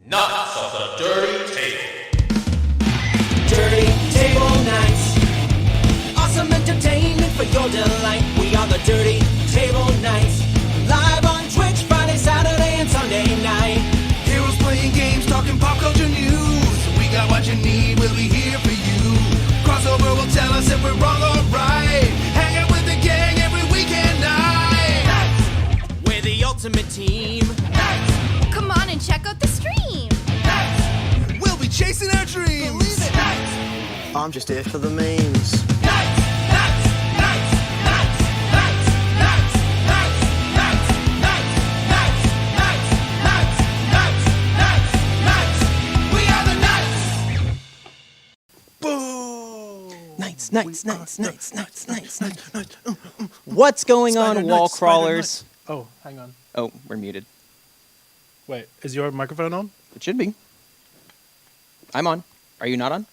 Nuts of the Dirty Table. Dirty Table Nights. Awesome entertainment for your delight. We are the Dirty Table Nights. Live on Twitch Friday, Saturday, and Sunday night. Heroes playing games, talking pop culture news. We got what you need, we'll be here for you. Crossover will tell us if we're wrong or right. Hang out with the gang every weekend night. Nights. We're the ultimate team. Nights. Come on and check out the stream. Nights. We'll be chasing our dreams. Believe it. Nights. I'm just here for the memes. Nights. Nights. Nights. Nights. Nights. Nights. Nights. Nights. Nights. Nights. Nights. Nights. Nights. Nights. We are the Nights. Boom. Nights. What's going on, wall crawlers? Oh, hang on. Oh, we're muted. Wait, is your microphone on? It should be. I'm on. Are you not on?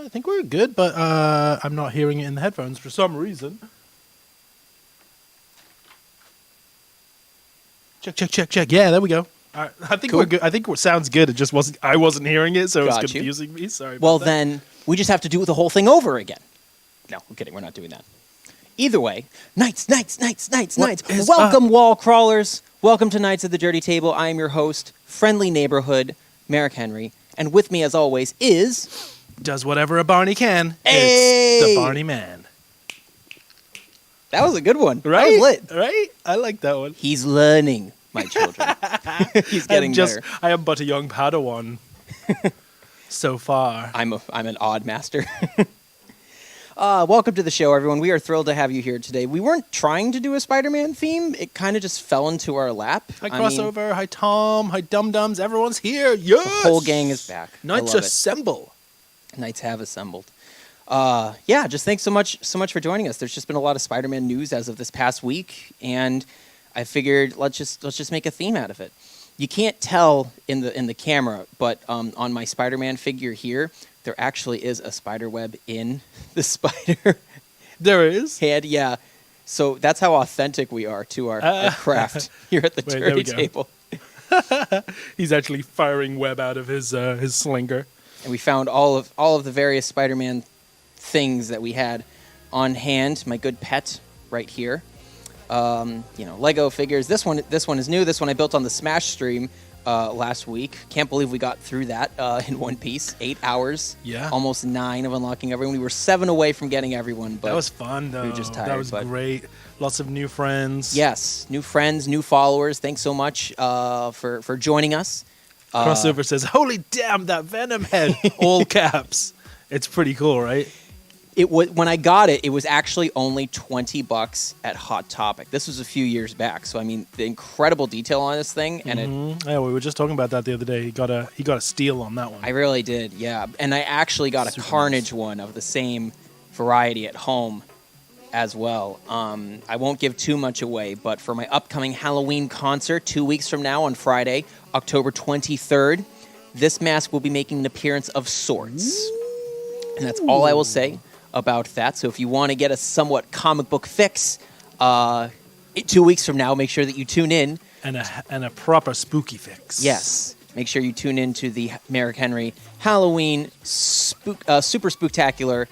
I think we're good, but I'm not hearing it in the headphones for some reason. Check. Yeah, there we go. All right, I think Cool. we're good. I think it sounds good. It just wasn't. I wasn't hearing it, so Got it's you. confusing me. Sorry. Well, about that. then we just have to do the whole thing over again. No, I'm kidding. We're not doing that. Either way, Knights. What is Welcome, wall crawlers. Welcome to Knights of the Dirty Table. I am your host, friendly neighborhood, Merrick Henry. And with me, as always, is... Does whatever a Barney can. Hey! It's the Barney Man. That was a good one. Right? That was lit. Right? I like that one. He's learning, my children. He's getting better. I am but a young Padawan so far. I'm an odd master. Welcome to the show, everyone. We are thrilled to have you here today. We weren't trying to do a Spider-Man theme. It kind of just fell into our lap. Hi, Crossover. Hi, Tom. Hi, Dum Dums. Everyone's here. Yes! The whole gang is back. Knights I love assemble. it. Knights have assembled. Yeah, just thanks so much for joining us. There's just been a lot of Spider-Man news as of this past week, and I figured let's just make a theme out of it. You can't tell in the camera, but on my Spider-Man figure here, there actually is a spider web in the spider There is? head. Yeah, so that's how authentic we are to our craft here at the Wait, there we Dirty go. Table. He's actually firing web out of his slinger. And we found all of the various Spider-Man things that we had on hand. My good pet right here. Lego figures. This one is new. This one I built on the Smash stream last week. Can't believe we got through that in one piece. 8 hours. Yeah. Almost 9 of unlocking everyone. We were 7 away from getting everyone. But That was fun, though. we were just tired, that was but- great. Lots of new friends. yes, new friends, new followers. Thanks so much for joining us. Crossover says, "Holy damn, that Venom head!" All caps. It's pretty cool, right? It was when I got it. It was actually only $20 at Hot Topic. This was a few years back. So I mean, the incredible detail on this thing, and Yeah, we were just talking about that the other day. He got a steal on that one. I really did, yeah. And I actually got a Super Carnage one of the same variety at home as well. I won't give too much away, but for my upcoming Halloween concert 2 weeks from now on Friday, October 23rd, this mask will be making an appearance of sorts. And that's all I will say about that. So if you want to get a somewhat comic book fix 2 weeks from now, make sure that you tune in. and a proper spooky fix. Yes. Make sure you tune in to the Merrick Henry Halloween Super Spooktacular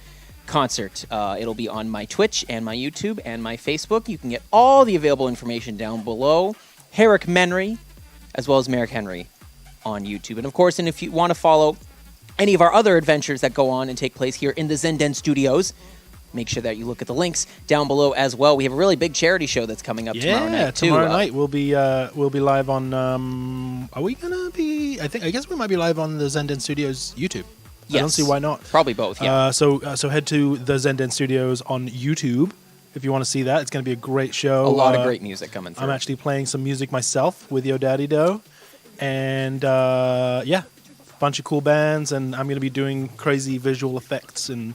concert. It'll be on my Twitch and my YouTube and my Facebook. You can get all the available information down below. Herrick Menry, as well as Merrick Henry on YouTube. And of course, if you want to follow any of our other adventures that go on and take place here in the Zenden Studios, make sure that you look at the links down below as well. We have a really big charity show that's coming up tomorrow night too. Tomorrow night we'll be live on. Are we gonna be? I guess we might be live on the Zenden Studios YouTube. I don't Yes. see why not. Probably both, yeah. So head to the Zenden Studios on YouTube if you want to see that. It's going to be a great show. A lot of great music coming through. I'm actually playing some music myself with Yo Daddy Do, and bunch of cool bands, and I'm going to be doing crazy visual effects and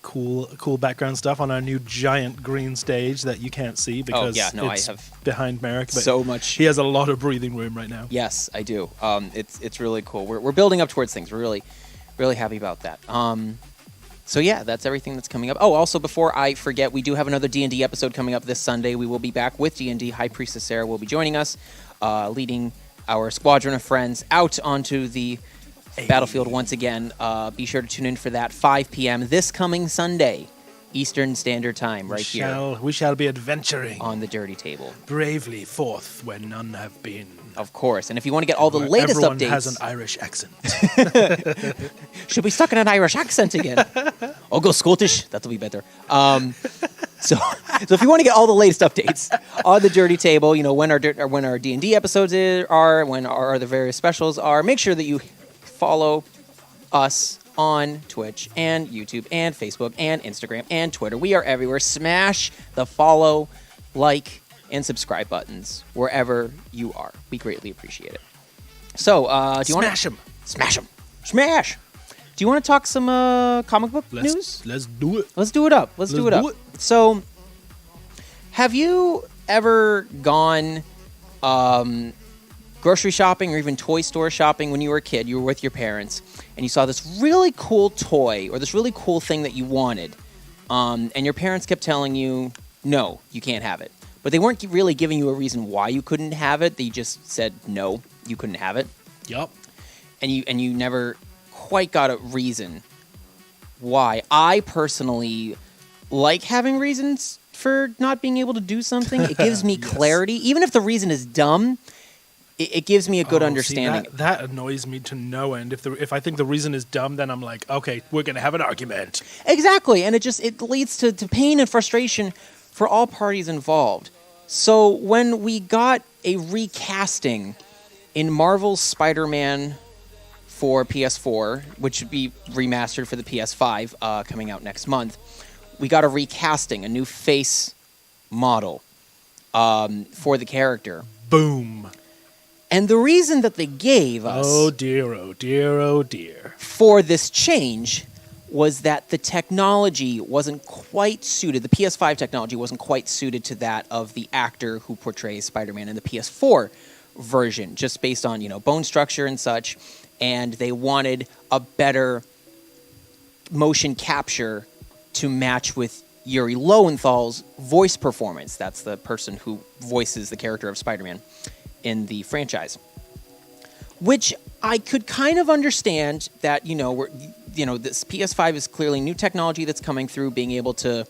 cool background stuff on our new giant green stage that you can't see because I it's have behind Merrick. But so much. he has a lot of breathing room right now. Yes, I do. It's really cool. We're building up towards things. We're really happy about that. So yeah, that's everything that's coming up. Oh, also before I forget, we do have another D&D episode coming up this Sunday. We will be back with D&D. High Priestess Sarah will be joining us, leading our squadron of friends out onto the battlefield once again. Be sure to tune in for that 5 p.m. this coming Sunday, Eastern Standard Time, right here We shall be adventuring on the Dirty Table. bravely forth where none have been. Of course. And if you want to get all the Where latest everyone updates, has an Irish accent. should be stuck in an Irish accent again. I'll go Scottish. That'll be better. So if you want to get all the latest updates on the Dirty Table, when our D&D episodes are, when our other various specials are, make sure that you follow us on Twitch and YouTube and Facebook and Instagram and Twitter. We are everywhere. Smash the follow, like, and subscribe buttons wherever you are. We greatly appreciate it. So, do you want to Smash 'em. Smash them. Smash. Do you want to talk some comic book news? Let's do it. Let's do it up. Let's do it up. So, have you ever gone grocery shopping or even toy store shopping when you were a kid? You were with your parents, and you saw this really cool toy or this really cool thing that you wanted, and your parents kept telling you, no, you can't have it. But they weren't really giving you a reason why you couldn't have it. They just said, no, you couldn't have it. Yup. And you never quite got a reason why. I personally like having reasons for not being able to do something. It gives me clarity, even if the reason is dumb. It gives me a good understanding. See, that annoys me to no end. If I think the reason is dumb, then I'm like, okay, we're gonna have an argument. Exactly, and it leads to pain and frustration for all parties involved. So when we got a recasting in Marvel's Spider-Man for PS4, which would be remastered for the PS5 coming out next month, we got a recasting, a new face model for the character. Boom. And the reason that they gave us Oh dear, oh dear, oh dear. for this change was that the technology wasn't quite suited. The PS5 technology wasn't quite suited to that of the actor who portrays Spider-Man in the PS4 version, just based on, bone structure and such. And they wanted a better motion capture to match with Yuri Lowenthal's voice performance. That's the person who voices the character of Spider-Man in the franchise, which I could kind of understand that, this PS5 is clearly new technology that's coming through, being able to,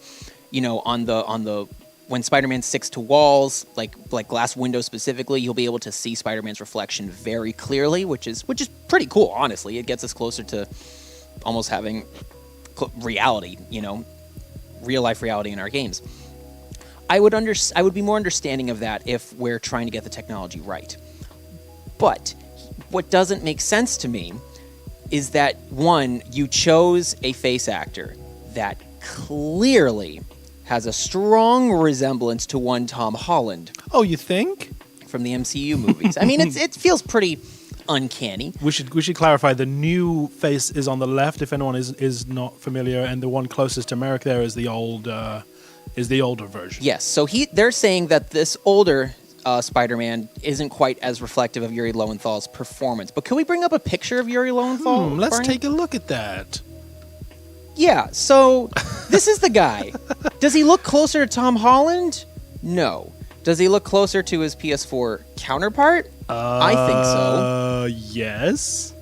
on the when Spider-Man sticks to walls, like glass windows specifically, you'll be able to see Spider-Man's reflection very clearly, which is pretty cool. Honestly, it gets us closer to almost having reality, real life reality in our games. I would be more understanding of that if we're trying to get the technology right. But what doesn't make sense to me is that, one, you chose a face actor that clearly has a strong resemblance to one Tom Holland Oh, you think? from the MCU movies. I mean, it feels pretty uncanny. We should clarify. The new face is on the left, if anyone is not familiar, and the one closest to Merrick there is the older version. Yes, so they're saying that this older Spider-Man isn't quite as reflective of Yuri Lowenthal's performance. But can we bring up a picture of Yuri Lowenthal? Let's Barney? take a look at that. Yeah, so this is the guy. Does he look closer to Tom Holland? No. Does he look closer to his PS4 counterpart? I think so. Yes.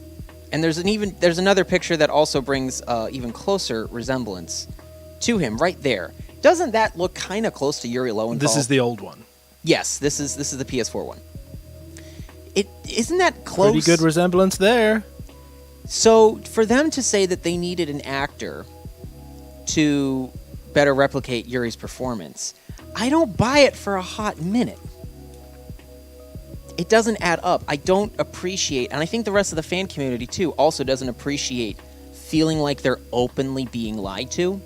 And there's another picture that also brings even closer resemblance to him right there. Doesn't that look kind of close to Yuri Lowenthal? This is the old one. Yes, this is the PS4 one. Isn't that close? Pretty good resemblance there. So for them to say that they needed an actor to better replicate Yuri's performance, I don't buy it for a hot minute. It doesn't add up. I don't appreciate, and I think the rest of the fan community too also doesn't appreciate feeling like they're openly being lied to.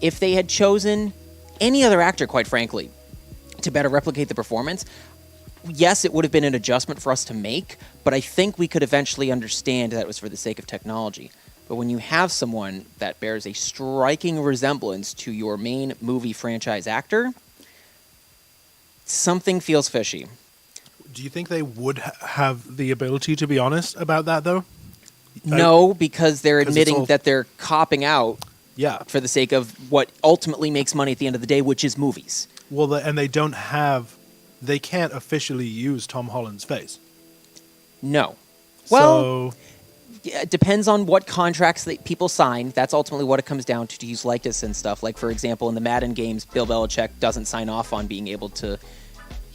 If they had chosen any other actor, quite frankly, to better replicate the performance, yes, it would have been an adjustment for us to make, but I think we could eventually understand that it was for the sake of technology. But when you have someone that bears a striking resemblance to your main movie franchise actor, something feels fishy. Do you think they would have the ability to be honest about that, though? No, because they're 'cause it's admitting all- that they're copping out Yeah. for the sake of what ultimately makes money at the end of the day, which is movies. Well, and they can't officially use Tom Holland's face. No. Well, So, yeah, it depends on what contracts that people sign. That's ultimately what it comes down to use likeness and stuff. Like, for example, in the Madden games, Bill Belichick doesn't sign off on being able to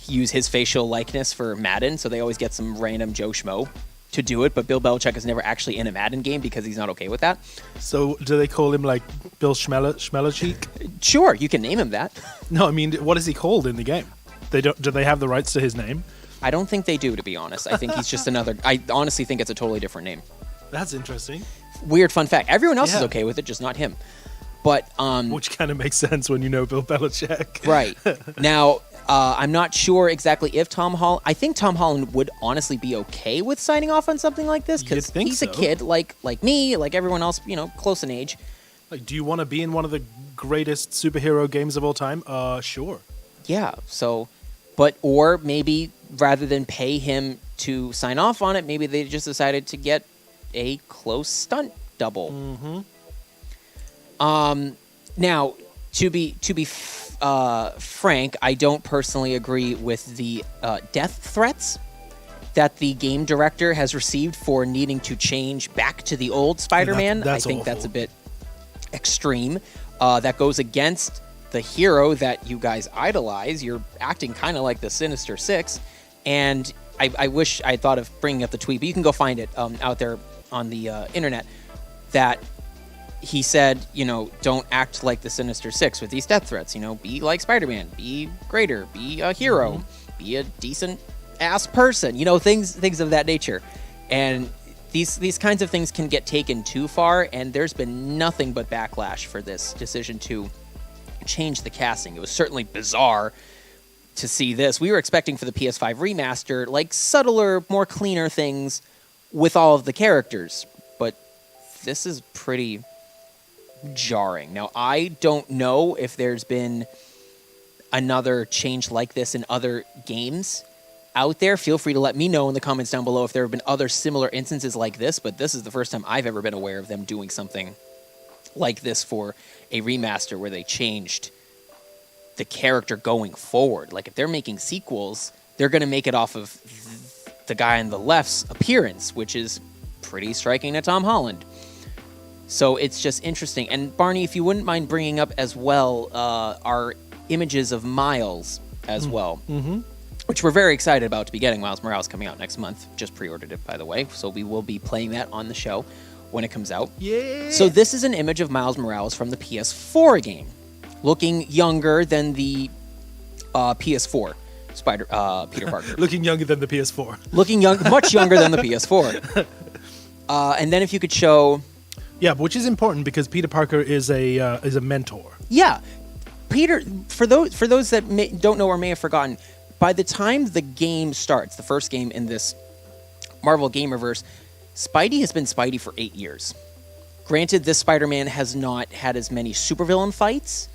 use his facial likeness for Madden, so they always get some random Joe Schmo to do it, but Bill Belichick is never actually in a Madden game because he's not okay with that. so do they call him like Bill Schmellercheek? Sure, you can name him that. No, I mean, what is he called in the game? They don't. Do they have the rights to his name? I don't think they do, to be honest. I think he's just another... I honestly think it's a totally different name. That's interesting. Weird fun fact. Everyone else is Yeah. okay with it, just not him. But, Which kind of makes sense when you know Bill Belichick. right. Now, I'm not sure exactly if Tom Holland... I think Tom Holland would honestly be okay with signing off on something like this, You'd because think he's so. a kid like me, like everyone else, close in age. Like, do you want to be in one of the greatest superhero games of all time? Sure. Yeah, so... Or maybe rather than pay him to sign off on it, maybe they just decided to get a close stunt double. Mm-hmm. Now, to be frank, I don't personally agree with the death threats that the game director has received for needing to change back to the old Spider-Man. that's I think that's a awful. bit extreme that goes against the hero that you guys idolize. You're acting kind of like the Sinister Six, and I wish I thought of bringing up the tweet, but you can go find it out there on the internet, that he said, don't act like the Sinister Six with these death threats. Be like Spider-Man, be greater, be a hero, be a decent ass person. Things of that nature. And these kinds of things can get taken too far, and there's been nothing but backlash for this decision to change the casting. It was certainly bizarre to see this. We were expecting for the PS5 remaster, like subtler, more cleaner things with all of the characters, but this is pretty jarring. Now, I don't know if there's been another change like this in other games out there. Feel free to let me know in the comments down below if there have been other similar instances like this, but this is the first time I've ever been aware of them doing something like this for a remaster where they changed the character going forward. Like, if they're making sequels, they're going to make it off of the guy on the left's appearance, which is pretty striking to Tom Holland. So it's just interesting. And Barney, if you wouldn't mind bringing up as well our images of Miles as well, which we're very excited about to be getting. Miles Morales coming out next month. Just pre-ordered it, by the way. So we will be playing that on the show when it comes out. Yeah. So this is an image of Miles Morales from the PS4 game, looking younger than the PS4 Peter Parker. Looking younger than the PS4. Looking much younger than the PS4. And then if you could show... Yeah, which is important because Peter Parker is a mentor. Yeah. Peter, for those that don't know or may have forgotten, by the time the game starts, the first game in this Marvel Gamerverse, Spidey has been Spidey for 8 years. Granted, this Spider-Man has not had as many supervillain fights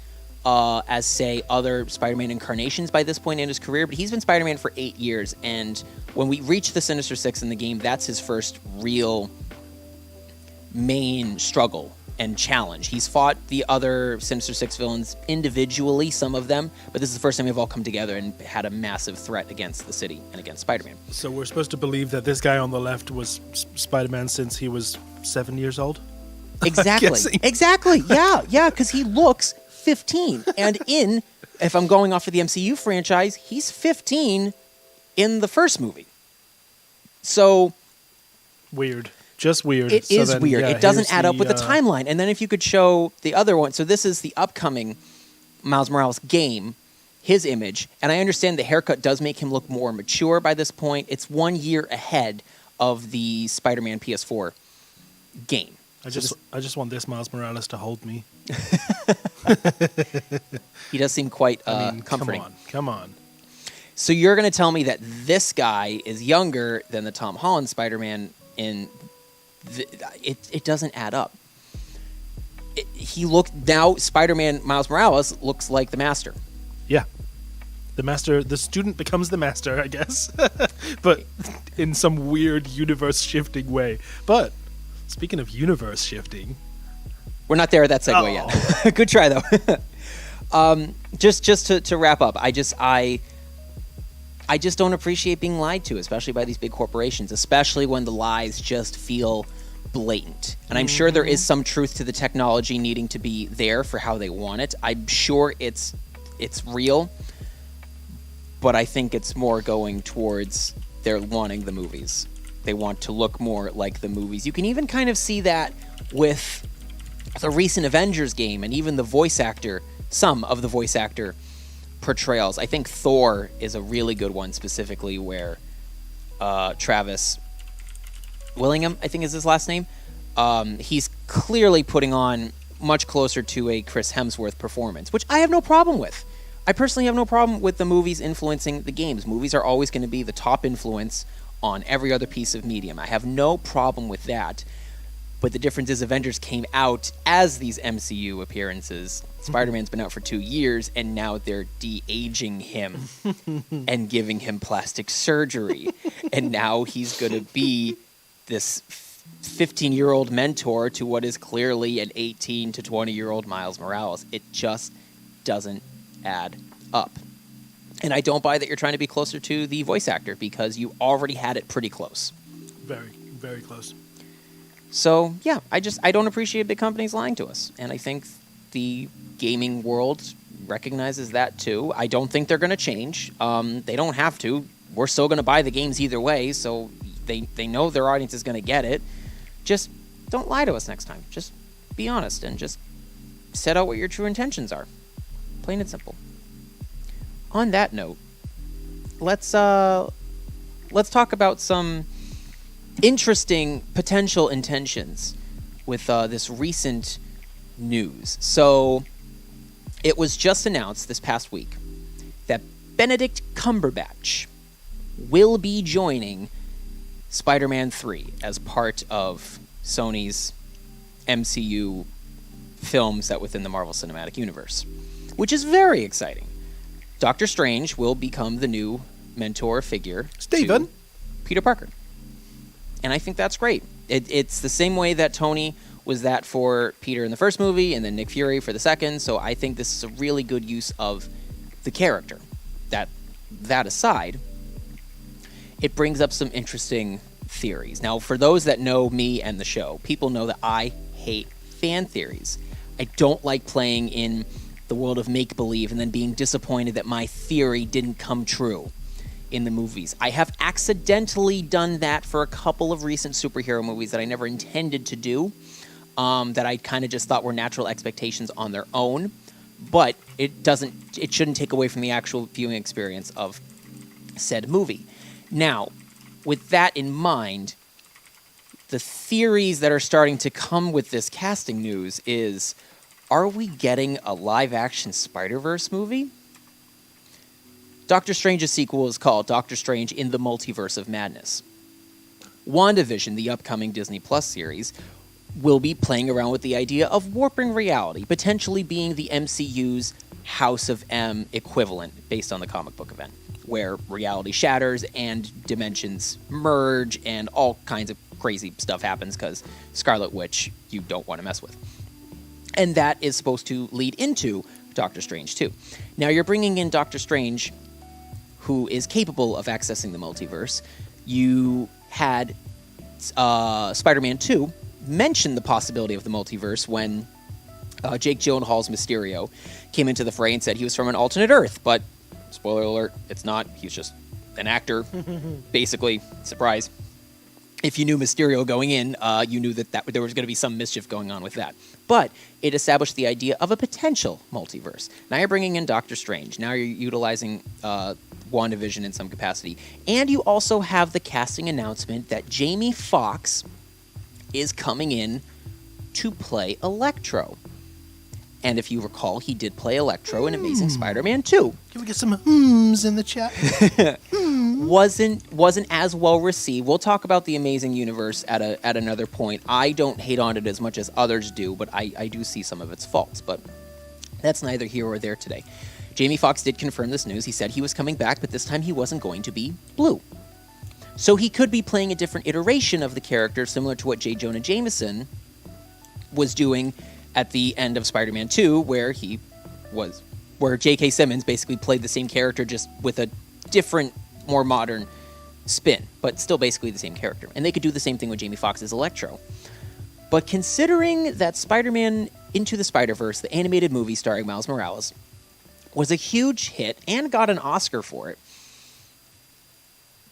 as, say, other Spider-Man incarnations by this point in his career, but he's been Spider-Man for 8 years, and when we reach the Sinister Six in the game, that's his first real main struggle and challenge. He's fought the other Sinister Six villains individually, some of them, but this is the first time they've all come together and had a massive threat against the city and against Spider-Man. So we're supposed to believe that this guy on the left was Spider-Man since he was 7 years old? Exactly. Exactly. Yeah, because he looks 15. And if I'm going off of the MCU franchise, he's 15 in the first movie. So... Weird. Just weird. It is weird. Yeah, it doesn't add up with the timeline. And then if you could show the other one. So this is the upcoming Miles Morales game, his image. And I understand the haircut does make him look more mature by this point. It's 1 year ahead of the Spider-Man PS4 game. I just want this Miles Morales to hold me. He does seem quite comforting. Come on. So you're going to tell me that this guy is younger than the Tom Holland Spider-Man in... It doesn't add up. Now Spider-Man Miles Morales looks like the Master. Yeah. The student becomes the master, I guess. But in some weird universe-shifting way. But, speaking of universe shifting... We're not there at that segue yet. Good try, though. Just to wrap up, I just don't appreciate being lied to, especially by these big corporations, especially when the lies just feel blatant. And I'm sure there is some truth to the technology needing to be there for how they want it. I'm sure it's real, but I think it's more going towards they're wanting the movies. They want to look more like the movies. You can even kind of see that with the recent Avengers game and even some of the voice actor portrayals. I think Thor is a really good one, specifically where Travis Willingham, I think is his last name, he's clearly putting on much closer to a Chris Hemsworth performance, which I have no problem with. I personally have no problem with the movies influencing the games. Movies are always going to be the top influence on every other piece of medium. I have no problem with that. But the difference is Avengers came out as these MCU appearances. Spider-Man's been out for 2 years, and now they're de-aging him and giving him plastic surgery. And now he's going to be this 15-year-old mentor to what is clearly an 18 to 20-year-old Miles Morales. It just doesn't add up. And I don't buy that you're trying to be closer to the voice actor because you already had it pretty close. Very, very close. So yeah, I don't appreciate big companies lying to us, and I think the gaming world recognizes that too. I don't think they're going to change. They don't have to. We're still going to buy the games either way, so they know their audience is going to get it. Just don't lie to us next time. Just be honest and just set out what your true intentions are. Plain and simple. On that note, let's talk about some interesting potential intentions with this recent news. So it was just announced this past week that Benedict Cumberbatch will be joining Spider-Man 3 as part of Sony's MCU films that within the Marvel Cinematic Universe, which is very exciting. Doctor Strange will become the new mentor figure Steven. to Peter Parker. And I think that's great. It's the same way that Tony was that for Peter in the first movie and then Nick Fury for the second, so I think this is a really good use of the character. That aside, it brings up some interesting theories. Now, for those that know me and the show, people know that I hate fan theories. I don't like playing in the world of make-believe and then being disappointed that my theory didn't come true in the movies. I have accidentally done that for a couple of recent superhero movies that I never intended to do, that I kind of just thought were natural expectations on their own, but it shouldn't take away from the actual viewing experience of said movie. Now, with that in mind, the theories that are starting to come with this casting news is, are we getting a live-action Spider-Verse movie? Doctor Strange's sequel is called Doctor Strange in the Multiverse of Madness. WandaVision, the upcoming Disney Plus series, will be playing around with the idea of warping reality, potentially being the MCU's House of M equivalent based on the comic book event, where reality shatters and dimensions merge and all kinds of crazy stuff happens because Scarlet Witch you don't want to mess with. And that is supposed to lead into Doctor Strange 2. Now you're bringing in Doctor Strange, who is capable of accessing the multiverse. You had Spider-Man 2 mention the possibility of the multiverse when Jake Gyllenhaal's Mysterio came into the fray and said he was from an alternate Earth, but spoiler alert, it's not. He's just an actor, basically. Surprise. If you knew Mysterio going in, you knew that there was going to be some mischief going on with that. But it established the idea of a potential multiverse. Now you're bringing in Doctor Strange. Now you're utilizing WandaVision in some capacity. And you also have the casting announcement that Jamie Foxx is coming in to play Electro. And if you recall, he did play Electro in Amazing Spider-Man 2. Can we get some hmms in the chat? Wasn't as well received. We'll talk about the Amazing Universe at another point. I don't hate on it as much as others do, but I do see some of its faults. But that's neither here or there today. Jamie Foxx did confirm this news. He said he was coming back, but this time he wasn't going to be blue. So he could be playing a different iteration of the character, similar to what J. Jonah Jameson was doing at the end of Spider-Man 2, where J.K. Simmons basically played the same character, just with a different, more modern spin, but still basically the same character. And they could do the same thing with Jamie Foxx's Electro. But considering that Spider-Man Into the Spider-Verse, the animated movie starring Miles Morales, was a huge hit and got an Oscar for it,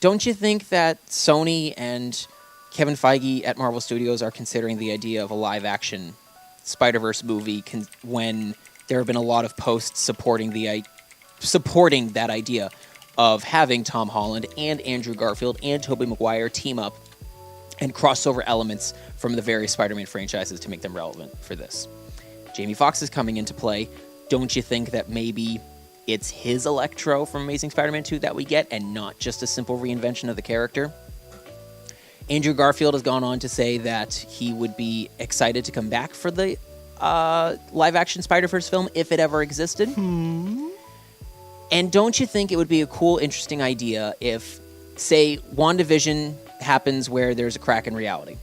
don't you think that Sony and Kevin Feige at Marvel Studios are considering the idea of a live-action Spider-Verse movie when there have been a lot of posts supporting that idea of having Tom Holland and Andrew Garfield and Tobey Maguire team up and crossover elements from the various Spider-Man franchises to make them relevant for this? Jamie Foxx is coming into play. Don't you think that maybe it's his Electro from Amazing Spider-Man 2 that we get and not just a simple reinvention of the character? Andrew Garfield has gone on to say that he would be excited to come back for the live-action Spider-Verse film if it ever existed. And don't you think it would be a cool, interesting idea if, say, WandaVision happens where there's a crack in reality?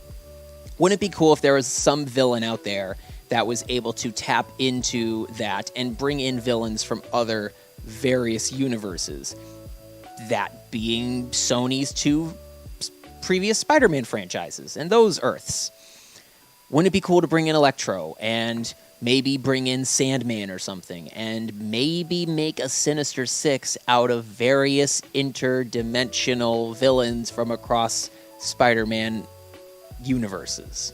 Wouldn't it be cool if there was some villain out there that was able to tap into that and bring in villains from other various universes? That being Sony's two previous Spider-Man franchises and those Earths. wouldn't it be cool to bring in Electro and maybe bring in Sandman or something, and maybe make a Sinister Six out of various interdimensional villains from across Spider-Man universes?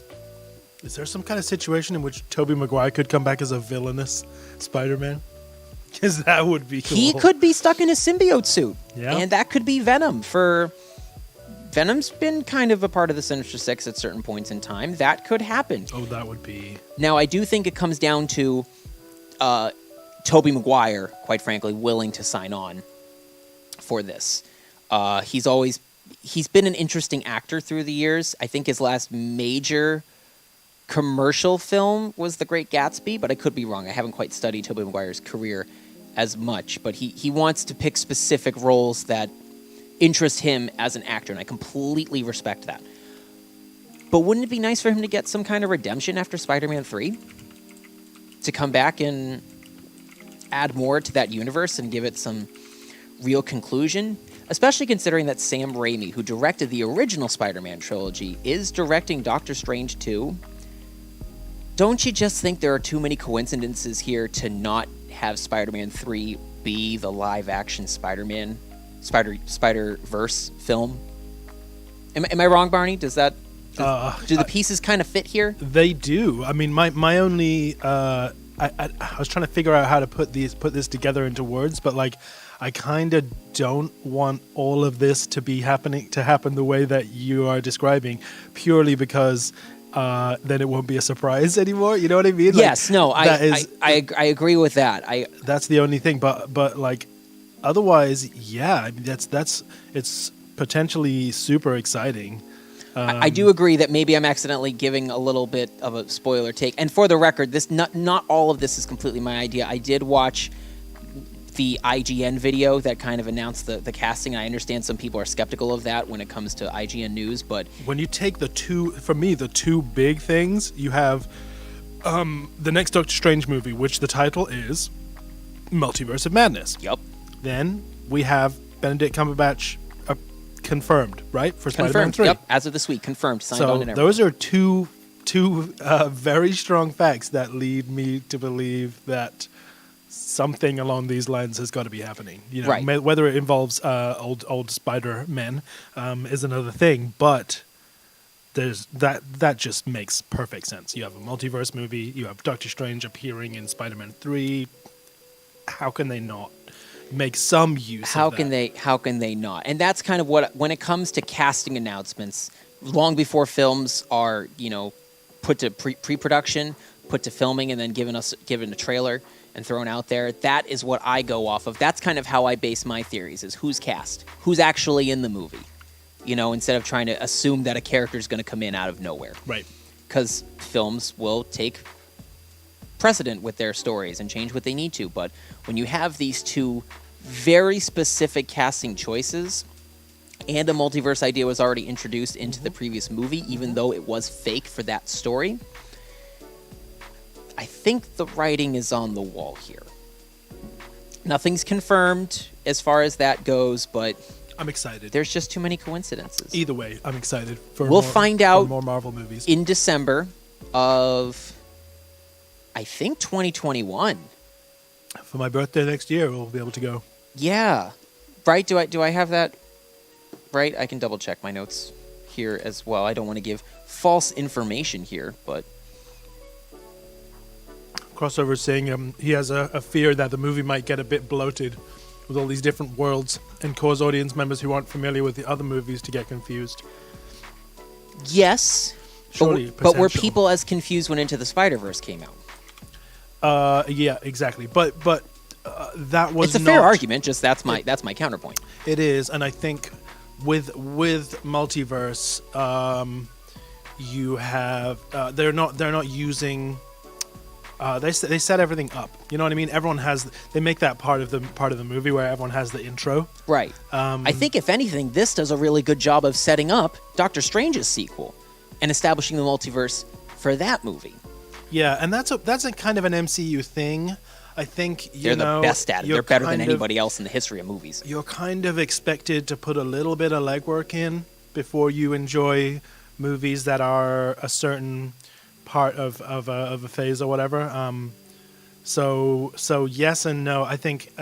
Is there some kind of situation in which Tobey Maguire could come back as a villainous Spider-Man? Because that would be cool. He could be stuck in a symbiote suit. Yeah. And that could be Venom. Venom's been kind of a part of the Sinister Six at certain points in time. That could happen. Oh, that would be... Now, I do think it comes down to Tobey Maguire, quite frankly, willing to sign on for this. He's been an interesting actor through the years. I think his last major commercial film was The Great Gatsby, but I could be wrong. I haven't quite studied Tobey Maguire's career as much, but he wants to pick specific roles that interest him as an actor, and I completely respect that. But wouldn't it be nice for him to get some kind of redemption after Spider-Man 3? To come back and add more to that universe and give it some real conclusion? Especially considering that Sam Raimi, who directed the original Spider-Man trilogy, is directing Doctor Strange 2. Don't you just think there are too many coincidences here to not have Spider-Man 3 be the live-action Spider-Verse film? Am I wrong, Barney? Do the pieces kind of fit here? They do. I mean, my only... I was trying to figure out how to put this together into words, but like, I kind of don't want all of this to happen the way that you are describing, purely because then it won't be a surprise anymore. You know what I mean? Yes. No. I agree with that. That's the only thing. But like, otherwise, yeah. I mean, it's potentially super exciting. I do agree that maybe I'm accidentally giving a little bit of a spoiler take. And for the record, this not all of this is completely my idea. I did watch the IGN video that kind of announced the casting. I understand some people are skeptical of that when it comes to IGN news, but when you take the two big things, you have the next Doctor Strange movie, which the title is Multiverse of Madness. Yep. Then we have Benedict Cumberbatch confirmed, right? For Spider-Man 3. Yep, as of this week, confirmed, signed on and everything. Those are two very strong facts that lead me to believe that something along these lines has got to be happening. You know, right. Whether it involves old Spider-Men is another thing, but there's that just makes perfect sense. You have a multiverse movie, you have Doctor Strange appearing in Spider-Man 3. How can they not make some use of that? How can they not? And that's kind of what, when it comes to casting announcements, long before films are, put to pre-production, put to filming, and then given a trailer and thrown out there, that is what I go off of. That's kind of how I base my theories, is who's cast, who's actually in the movie, instead of trying to assume that a character is going to come in out of nowhere. Right. Because films will take precedent with their stories and change what they need to. But when you have these two very specific casting choices, and a multiverse idea was already introduced into the previous movie, even though it was fake for that story, I think the writing is on the wall here. Nothing's confirmed as far as that goes, but I'm excited. There's just too many coincidences. Either way, I'm excited for We'll find out more Marvel movies in December of, I think, 2021. For my birthday next year, we'll be able to go. Yeah. Right? Do I have that right? I can double check my notes here as well. I don't want to give false information here, but Crossover is saying he has a fear that the movie might get a bit bloated with all these different worlds and cause audience members who aren't familiar with the other movies to get confused. Yes. Surely, but were people as confused when Into the Spider-Verse came out? Yeah, exactly. But that was it's a fair argument. Just that's my counterpoint. It is, and I think with multiverse, you have they're not using. They set everything up. You know what I mean? They make that part of the movie where everyone has the intro. Right. I think if anything, this does a really good job of setting up Doctor Strange's sequel and establishing the multiverse for that movie. Yeah, and that's a kind of an MCU thing. I think they're the best at it. They're better than anybody else in the history of movies. You're kind of expected to put a little bit of legwork in before you enjoy movies that are a certain part of a phase or whatever. So yes and no. I think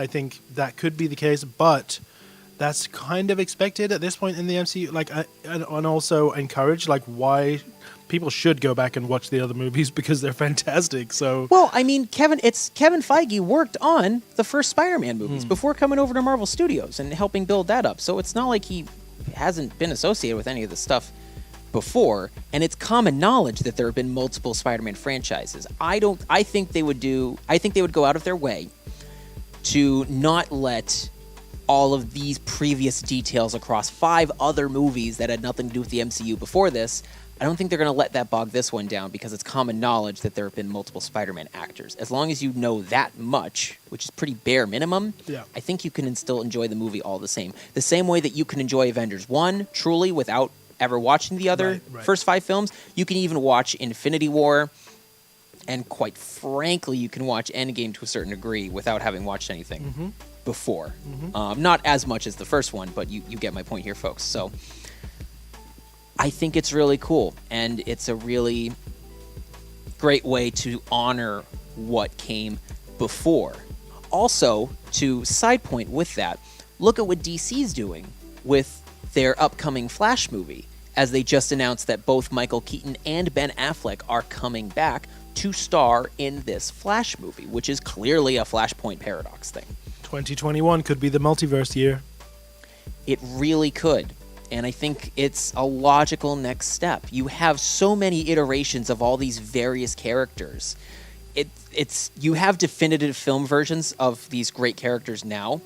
that could be the case, but that's kind of expected at this point in the MCU. Like, and also encouraged. Like, why people should go back and watch the other movies because they're fantastic. So Well, I mean, Kevin Feige worked on the first Spider-Man movies before coming over to Marvel Studios and helping build that up. So it's not like he hasn't been associated with any of this stuff before, and it's common knowledge that there have been multiple Spider-Man franchises. I think they would go out of their way to not let all of these previous details across 5 other movies that had nothing to do with the MCU before this. I don't think they're going to let that bog this one down because it's common knowledge that there have been multiple Spider-Man actors. As long as you know that much, which is pretty bare minimum, Yeah. I think you can still enjoy the movie all the same. The same way that you can enjoy Avengers 1 truly without ever watching the other Right. first 5 films. You can even watch Infinity War, and quite frankly, you can watch Endgame to a certain degree without having watched anything before. Not as much as the first one, but you get my point here, folks. So I think it's really cool, and it's a really great way to honor what came before. Also, to side point with that, look at what DC's doing with their upcoming Flash movie, as they just announced that both Michael Keaton and Ben Affleck are coming back to star in this Flash movie, which is clearly a Flashpoint Paradox thing. 2021 could be the multiverse year. It really could. And I think it's a logical next step. You have so many iterations of all these various characters. You have definitive film versions of these great characters now,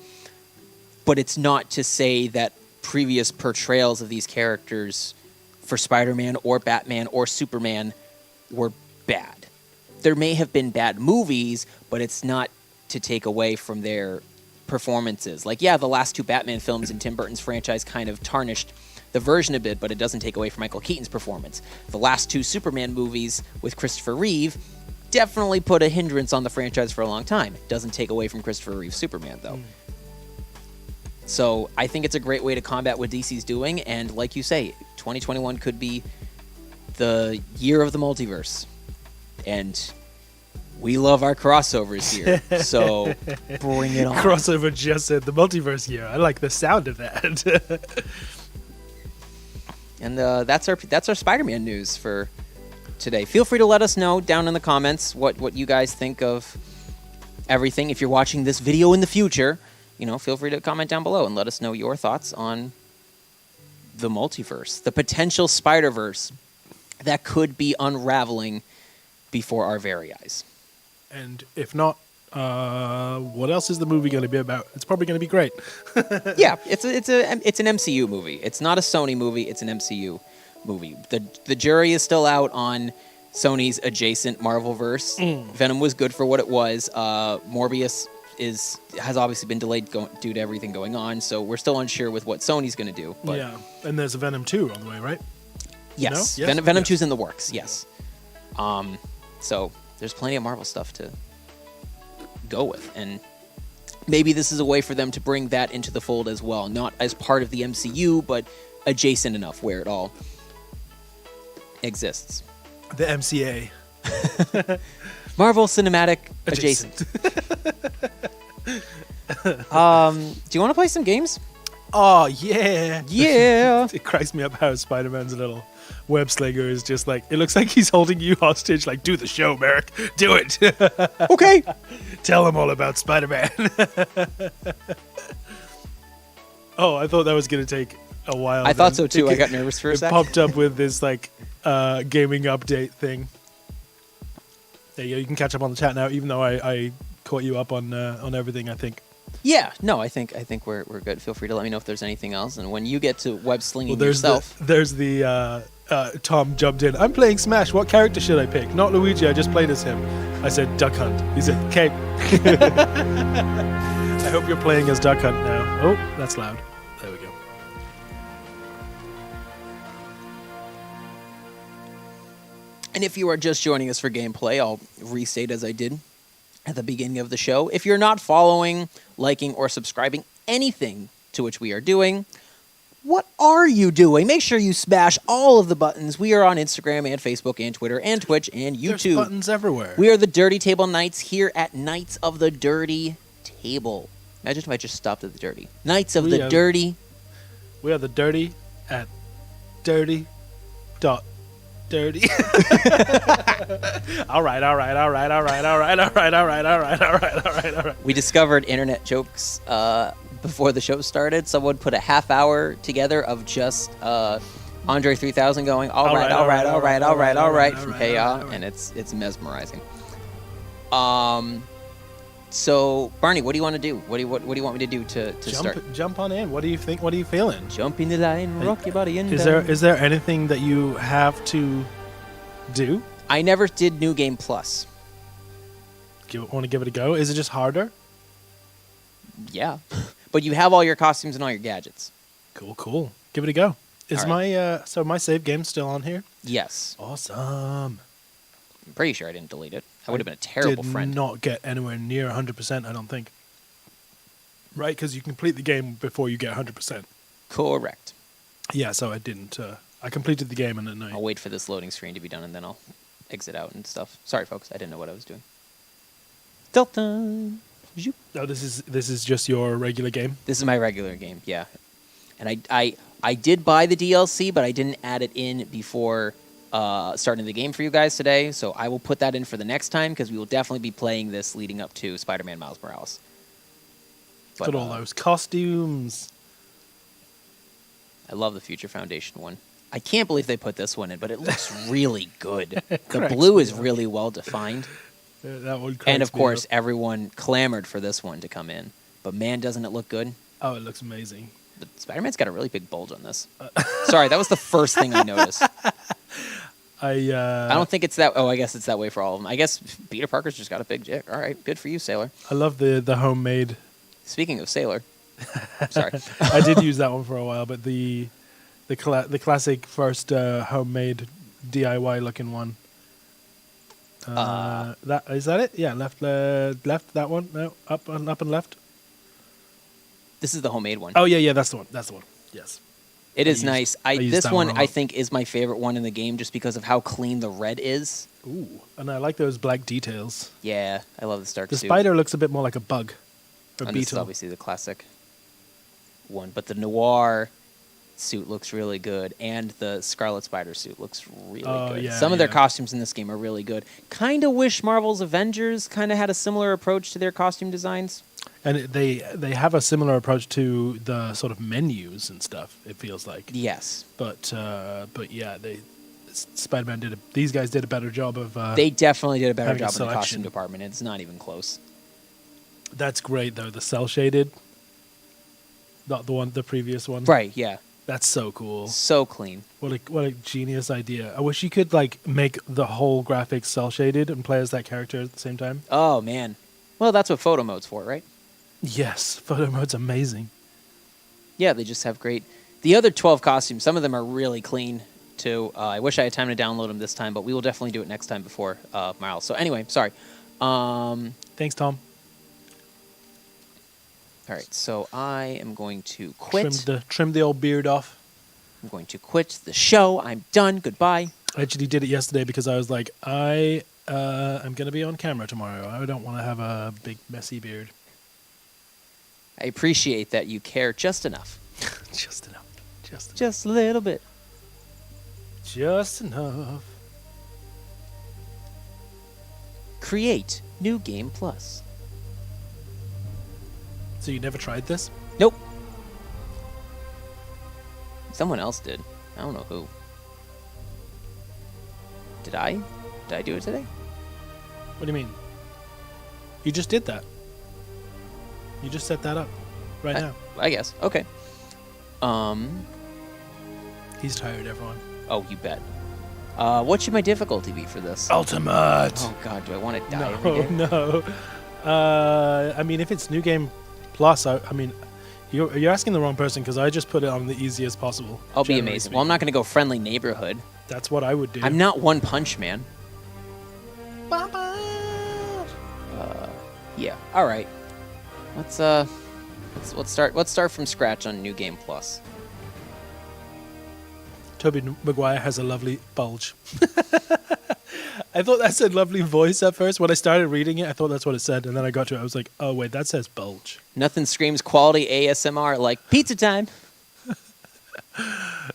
but it's not to say that previous portrayals of these characters for Spider-Man or Batman or Superman were bad. There may have been bad movies, but it's not to take away from their performances. Like, yeah, the last 2 Batman films in Tim Burton's franchise kind of tarnished the version a bit, but it doesn't take away from Michael Keaton's performance. The last 2 Superman movies with Christopher Reeve definitely put a hindrance on the franchise for a long time. It doesn't take away from Christopher Reeve's Superman, though. So I think it's a great way to combat what DC's doing, and like you say, 2021 could be the year of the multiverse. And we love our crossovers here, so bring it on. Crossover just said the multiverse year. I like the sound of that. And that's our Spider-Man news for today. Feel free to let us know down in the comments what you guys think of everything. If you're watching this video in the future, feel free to comment down below and let us know your thoughts on the multiverse, the potential Spider-Verse that could be unraveling before our very eyes. And if not, what else is the movie going to be about? It's probably going to be great. Yeah, it's an MCU movie. It's not a Sony movie. It's an MCU movie. The jury is still out on Sony's adjacent Marvel-verse. Venom was good for what it was. Morbius has obviously been delayed due to everything going on, so we're still unsure with what Sony's going to do. But Yeah, and there's a Venom 2 on the way, right? yes, No? Yes? Venom Yes. 2's in the works. Yes. So there's plenty of Marvel stuff to go with, and maybe this is a way for them to bring that into the fold as well, not as part of the MCU, but adjacent enough where it all exists. The MCA. Marvel Cinematic Adjacent. Do you want to play some games? Oh, yeah. Yeah. It cracks me up how Spider-Man's little web slinger is just like, it looks like he's holding you hostage, like, do the show, Merrick. Do it. Okay. Tell him all about Spider-Man. Oh, I thought that was going to take a while. I thought then. so too. It- I got nervous for a It sec. popped up with this, like, gaming update thing. There you go. You can catch up on the chat now, even though I caught you up on everything, I think. Yeah. No, I think we're good. Feel free to let me know if there's anything else. And when you get to web slinging Well, there's yourself, the Tom jumped in. I'm playing Smash. What character should I pick? Not Luigi. I just played as him. I said Duck Hunt. He said, okay. I hope you're playing as Duck Hunt now. Oh, that's loud. There we go. and if you are just joining us for gameplay, I'll restate as I did at the beginning of the show. If you're not following, liking, or subscribing anything to which we are doing, What are you doing? Make sure you smash all of the buttons. We are on Instagram and Facebook and Twitter and Twitch and There's YouTube. buttons everywhere. We are the Dirty Table Knights here at Knights of the Dirty Table. Imagine if I just stopped at the dirty. Knights of We the are- Dirty. We are the dirty at dirty dot dirty. all right. We discovered internet jokes before the show started. Someone put a half hour together of just Andre 3000 going, all right from Payoff, and it's mesmerizing. So Barney, what do you want to do? What do you want me to do to start? Jump on in. What do you think? What are you feeling? Jump in the line, rock your body in. Is there anything that you have to do? I never did New Game Plus. Want to give it a go? Is it just harder? Yeah, but you have all your costumes and all your gadgets. Cool. Give it a go. Is All my save game still on here? Yes, Awesome. I'm pretty sure I didn't delete it. I would have been a terrible Did friend. not get anywhere near 100%. I don't think. Right, because you complete the game before you get 100%. Correct. Yeah, so I didn't. I completed the game and then I'll wait for this loading screen to be done and then I'll exit out and stuff. Sorry, folks, I didn't know what I was doing. Delta. Zoop. Oh, this is just your regular game. This is my regular game, yeah. And I did buy the DLC, but I didn't add it in before starting the game for you guys today. So I will put that in for the next time because we will definitely be playing this leading up to Spider-Man Miles Morales. Look at all those costumes. I love the Future Foundation one. I can't believe they put this one in, but it looks really good. The Cracks blue me is up. really well defined. That one. And of cracks me course, up. everyone clamored for this one to come in. But man, doesn't it look good? Oh, it looks amazing. But Spider-Man's got a really big bulge on this. Sorry, that was the first thing I noticed. I don't think it's that. Oh, I guess it's that way for all of them. I guess Peter Parker's just got a big dick. All right, good for you, Sailor. I love the homemade. Speaking of Sailor, sorry. I did use that one for a while, but the classic first homemade DIY looking one. That is that it? Yeah, left that one. No, up and left. This is the homemade one. Oh yeah, that's the one. That's the one. Yes. It is used- nice. I used This that one one a I lot. think is my favorite one in the game, just because of how clean the red is. Ooh, and I like those black details. Yeah, I love the Stark The suit. spider looks a bit more like a bug, or And this is beetle. obviously the classic one, but the noir suit looks really good, and the Scarlet Spider suit looks really Oh, good. yeah, Some of their yeah. costumes in this game are really good. Kind of wish Marvel's Avengers kind of had a similar approach to their costume designs. And they have a similar approach to the sort of menus and stuff. It feels like. Yes, But yeah, Spider-Man these guys did a better job of. they definitely did a better having a job in the costume selection. department. It's not even close. That's great though. The cell shaded. Not the previous one. Right? Yeah. That's so cool. So clean. What a genius idea. I wish you could like make the whole graphics cell shaded and play as that character at the same time. Oh man. Well, that's what photo mode's for, right? Yes, photo mode's amazing. Yeah, they just have great. The other 12 costumes, some of them are really clean too. I wish I had time to download them this time, but we will definitely do it next time before Miles. So anyway, sorry. All Thanks, Tom. right, so I am going to quit. Trim the old beard off. I'm going to quit the show. I'm done. Goodbye. I actually did it yesterday because I was like, I'm gonna be on camera tomorrow. I don't want to have a big messy beard. I appreciate that you care just enough. Just enough. Just a little bit. Just enough. Create New Game Plus. So you never tried this? Nope. Someone else did. I don't know who. Did I? Did I do it today? What do you mean? You just did that. You just set that up right now. I guess. Okay. He's tired, everyone. Oh, you bet. What should my difficulty be for this? Ultimate. Oh God, do I want to die every day? No. I mean, if it's New Game Plus, I mean, you're asking the wrong person because I just put it on the easiest possible. I'll be generally amazing. Well, I'm not going to go friendly neighborhood. speaking. That's what I would do. I'm not One Punch Man. Yeah. All right. Let's start from scratch on New Game Plus. Tobey Maguire has a lovely bulge. I thought that said lovely voice at first. When I started reading it, I thought that's what it said. And then I got to it. I was like, oh, wait, that says bulge. Nothing screams quality ASMR like pizza time.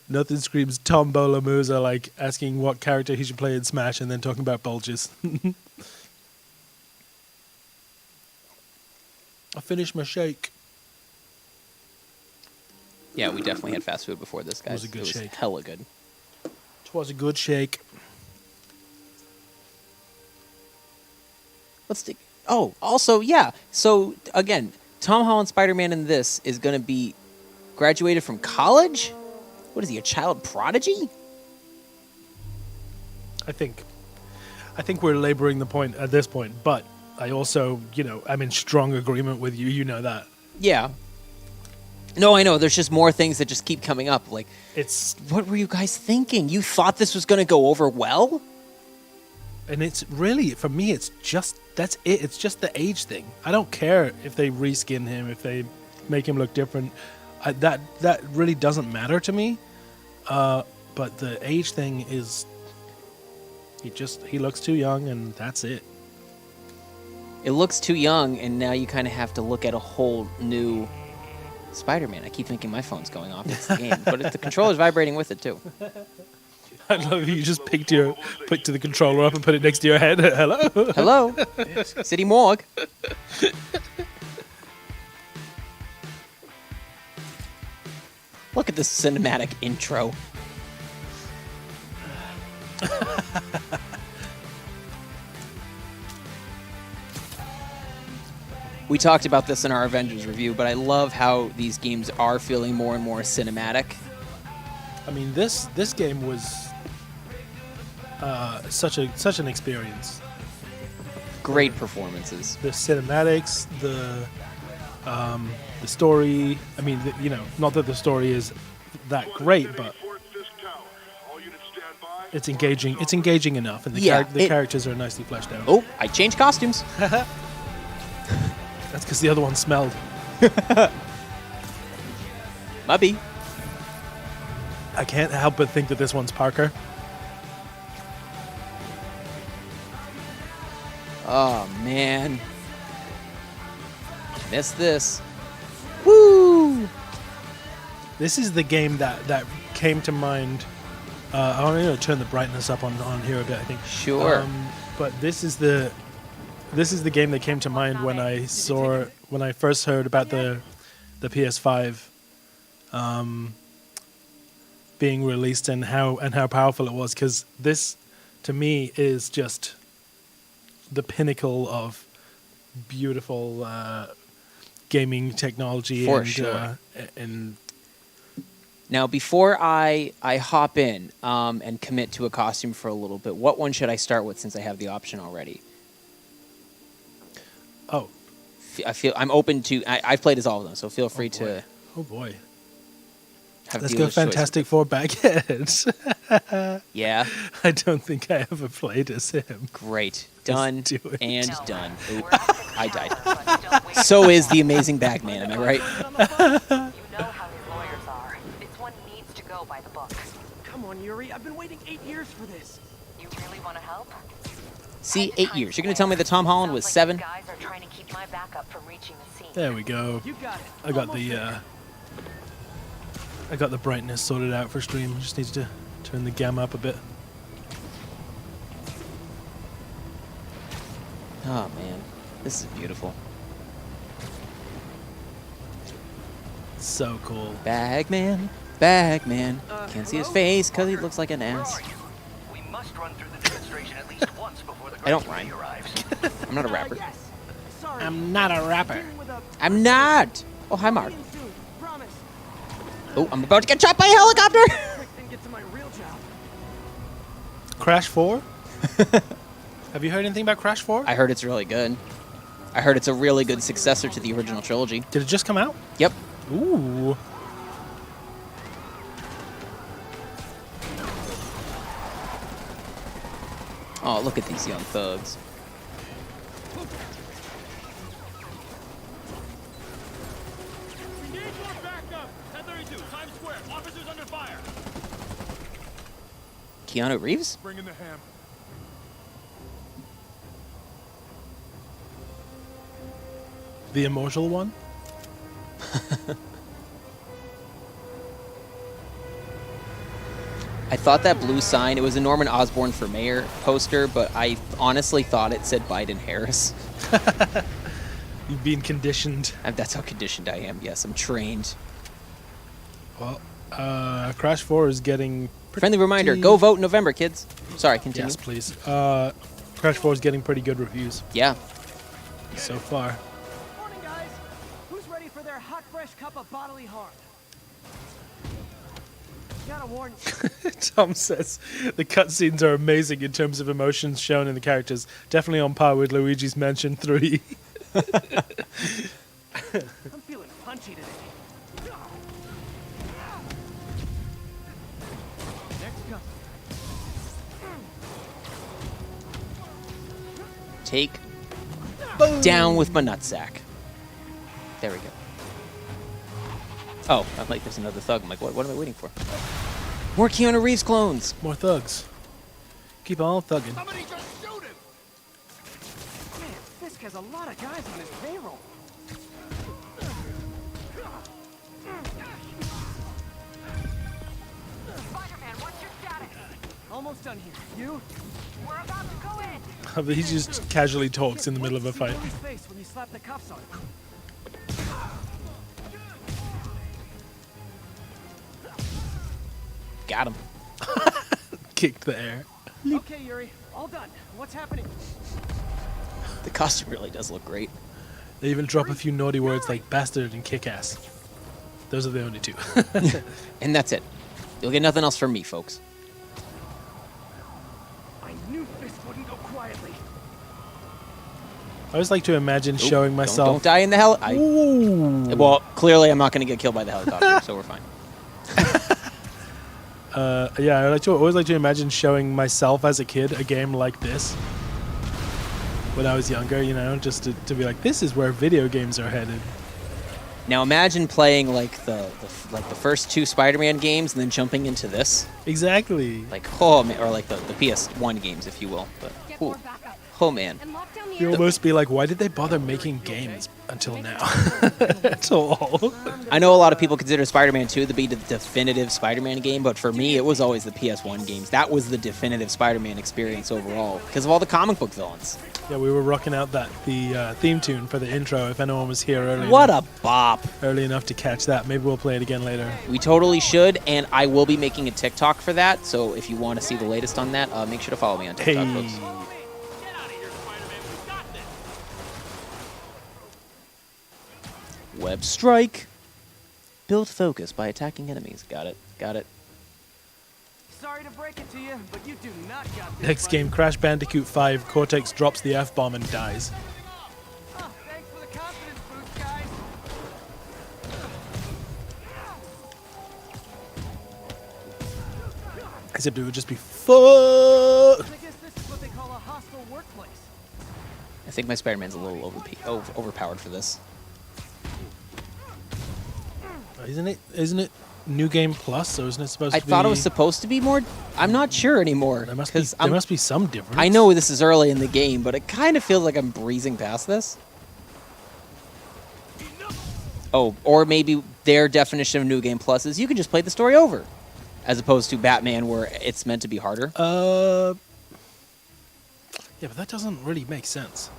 Nothing screams Tom Bolamuza like asking what character he should play in Smash and then talking about bulges. I finished my shake. Yeah, we definitely had fast food before this, guys. was a good shake. Hella good. It was a good shake. Let's take. Oh, also, yeah. So again, Tom Holland Spider-Man in this is going to be graduated from college. What is he, a child prodigy? I think we're laboring the point at this point, but I also, I'm in strong agreement with you. You know that. Yeah. No, I know. There's just more things that just keep coming up. Like, It's what were you guys thinking? You thought this was going to go over well? and it's really, for me, it's just that's it. It's just the age thing. I don't care if they reskin him, if they make him look different. That really doesn't matter to me. But the age thing is, he looks too young, and that's it. It looks too young, and now you kind of have to look at a whole new Spider-Man. I keep thinking my phone's going off. It's the game, but the controller's vibrating with it too. I love you just picked the controller up and put it next to your head. Hello. Hello, City Morgue. Look at this cinematic intro. We talked about this in our Avengers review, but I love how these games are feeling more and more cinematic. I mean, this game was such an experience. Great performances. The cinematics, the story. I mean, not that the story is that great, but it's engaging. It's engaging enough, and the characters are nicely fleshed out. Oh, I changed costumes. That's because the other one smelled. Maybe. I can't help but think that this one's Parker. Oh, man. Missed this. Woo! This is the game that came to mind. I want to turn the brightness up on here a bit, I think. Sure. But this is the game that came to mind when I first heard about the PS5 being released and how powerful it was, because this to me is just the pinnacle of beautiful gaming technology. For and, sure. And Now, before I hop in and commit to a costume for a little bit, what one should I start with since I have the option already? oh I'm open to. I've played as all of them, so feel free to boy. have Let's go dealer's choice. Fantastic Four Baghead. Yeah, I don't think I ever played as him. great, done do it. and done. Oop, I died. So is the Amazing Bagman. Am I right? You know how his lawyers are. This one needs to go by the book. Come on, Yuri. I've been waiting 8 years for this. You really want to help? See, 8 years. You're gonna tell me that Tom Holland was 7? Sounds like these guys are trying to keep my backup from reaching the scene. There we go. You got it. I got the brightness sorted out for stream. Just need to turn the gamma up a bit. Oh man, this is beautiful. So cool. Bagman, Bagman. Can't see his face because he looks like an ass. We must run through the demonstration at least once before the I don't grand jury rhyme. arrives. I'm not a rapper. Yes. Sorry. I'm not a rapper. With a I'm not. Oh, hi, Mark. soon. Promise. Oh, I'm about to get shot by a helicopter. Quick, then get to my real job. Crash 4? Have you heard anything about Crash 4? I heard it's really good. I heard it's a really good successor to the original trilogy. Did it just come out? Yep. Ooh. Oh, look at these young thugs. We need more backup. 1032, Times Square. Officers under fire. Keanu Reeves? Bring in the ham. The immortal one? I thought that blue sign, it was a Norman Osborn for mayor poster, but I honestly thought it said Biden Harris. You've been conditioned. That's how conditioned I am. Yes, I'm trained. Well, Crash 4 is getting Friendly reminder, go vote in November, kids. Sorry, continue. Yes, please. Crash 4 is getting pretty good reviews Yeah. so far. Morning, guys. Who's ready for their hot, fresh cup of bodily harm? Gotta warn you. Tom says the cutscenes are amazing in terms of emotions shown in the characters. Definitely on par with Luigi's Mansion 3. I'm feeling punchy today. Next cup. Take down with my nutsack. There we go. Oh, I'm like, there's another thug. I'm like, what am I waiting for? More Keanu Reeves clones. More thugs. Keep on thugging. Somebody just shoot him! Man, Fisk has a lot of guys on his payroll. Spider-Man, what's your status? Almost done here. You? We're about to go in. He just casually talks in the middle of a fight. See Billy's face when you slap the cuffs on him. Got him. Kicked the air. Okay, Yuri. All done. What's happening? The costume really does look great. They even drop a few naughty words like bastard and kick-ass. Those are the only two. And that's it. You'll get nothing else from me, folks. I knew Fisk wouldn't go quietly. I always like to imagine showing Don't myself. die in the hell. Ooh. Well, clearly I'm not going to get killed by the helicopter, so we're fine. Yeah, always like to imagine showing myself as a kid a game like this when I was younger, you know, just to be like, this is where video games are headed. Now imagine playing like the first two Spider-Man games and then jumping into this, Exactly. like oh man, or like the PS1 games, if you will. But Get oh, more backup. oh man, And lock down the You air. almost be like, why did they bother making games until now? That's all. I know a lot of people consider Spider-Man 2 to be the definitive Spider-Man game, but for me, it was always the PS1 games. That was the definitive Spider-Man experience overall because of all the comic book villains. Yeah, we were rocking out the theme tune for the intro. If anyone was here What a bop! early enough to catch that, maybe we'll play it again later. We totally should, and I will be making a TikTok for that. So if you want to see the latest on that, make sure to follow me on TikTok, Hey. folks. Get out of here, Spider-Man. We got this. Web strike. Build focus by attacking enemies. Got it. Got it. Sorry to break it to you, but you do not got this. Next buddy. game, Crash Bandicoot 5, Cortex drops the F-bomb and dies. Oh, thanks for the confidence boost, guys. Except it would just be fuck. I guess this is what they call a hostile workplace. I think my Spider-Man's a little overpowered for this. Isn't it New Game Plus, or isn't it supposed I to be? thought it was supposed to be more. I'm not sure anymore. There must be. 'cause There must be some difference. I know this is early in the game, but it kind of feels like I'm breezing past this. Oh, or maybe their definition of New Game Plus is you can just play the story over, as opposed to Batman, where it's meant to be harder. Yeah, but that doesn't really make sense.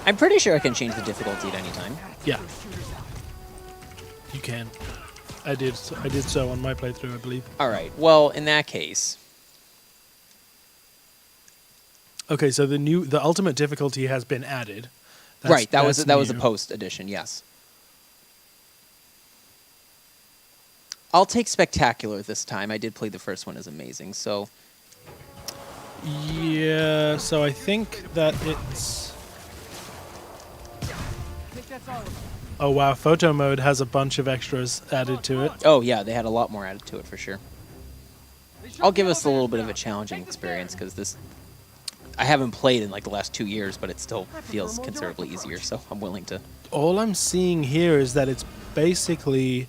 I'm pretty sure I can change the difficulty at any time. Yeah. You can. I did so on my playthrough, I believe. All right. Well, in that case, Okay, so the ultimate difficulty has been added. right. That was a new. post edition. Yes. I'll take spectacular this time. I did play the first one as amazing. So Yeah, so I think that it's. I think that's all of them. Oh wow, photo mode has a bunch of extras added to it. oh yeah, they had a lot more added to it for sure. I'll give us a little bit of a challenging experience because this I haven't played in like the last 2 years, but it still feels considerably easier. So I'm willing to. All I'm seeing here is that it's basically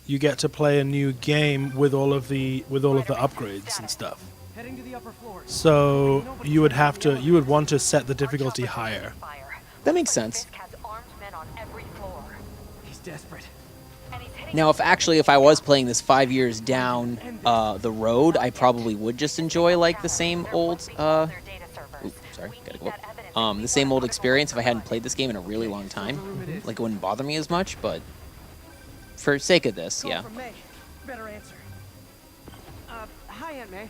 you get to play a new game with all of the upgrades and stuff. Heading to the upper floors. So you would want to set the difficulty higher. That makes sense. Fisk has armed men on every floor. He's desperate. And he's hitting Now, if I was playing this 5 years down the road, I probably would just enjoy like the same old their data servers. oops, sorry, We gotta need go that up. evidence. The same old experience if I hadn't played this game in a really long time. Like, it wouldn't bother me as much, but for sake of this, Call yeah. from May. Better answer. Hi, Aunt May.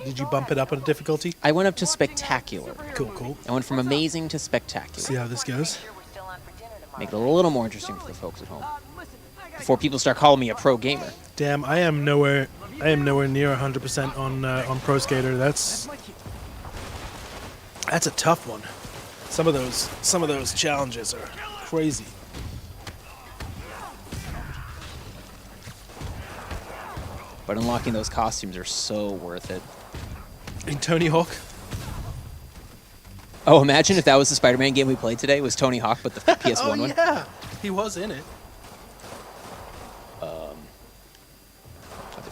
Did you bump it up in difficulty? I went up to spectacular. Cool. I went from amazing to spectacular. See how this goes. Sure we're still on for dinner tomorrow. Make it a little more interesting for the folks at home. Listen, I gotta Before people start calling me a pro gamer. Damn, I am nowhere near 100% on Pro Skater. That's a tough one. Some of those challenges are crazy. But unlocking those costumes are so worth it. In Tony Hawk, Oh, imagine if that was the Spider-Man game we played today. It was Tony Hawk, but the PS1 oh one. yeah, he was in it. Other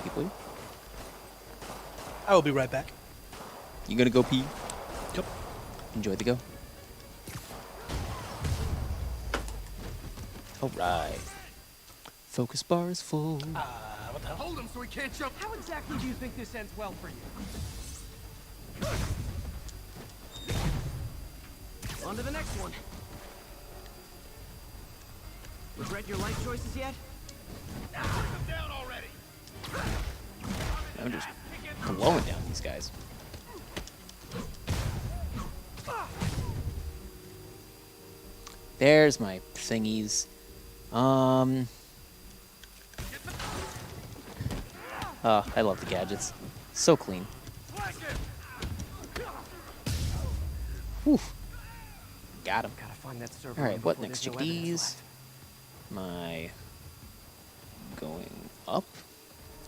people. I will be right back. You gonna go pee? Yep. Enjoy the go. All right. Focus bar is full. hold him so he can't jump. How exactly do you think this ends well for you? On to the next one. Regret your life choices yet? I'm just blowing down these guys. There's my thingies. I love the gadgets. So clean. Whew. Got him. Gotta find that server. All right, room what before next, there's chick no evidence D's? left. Am I going up?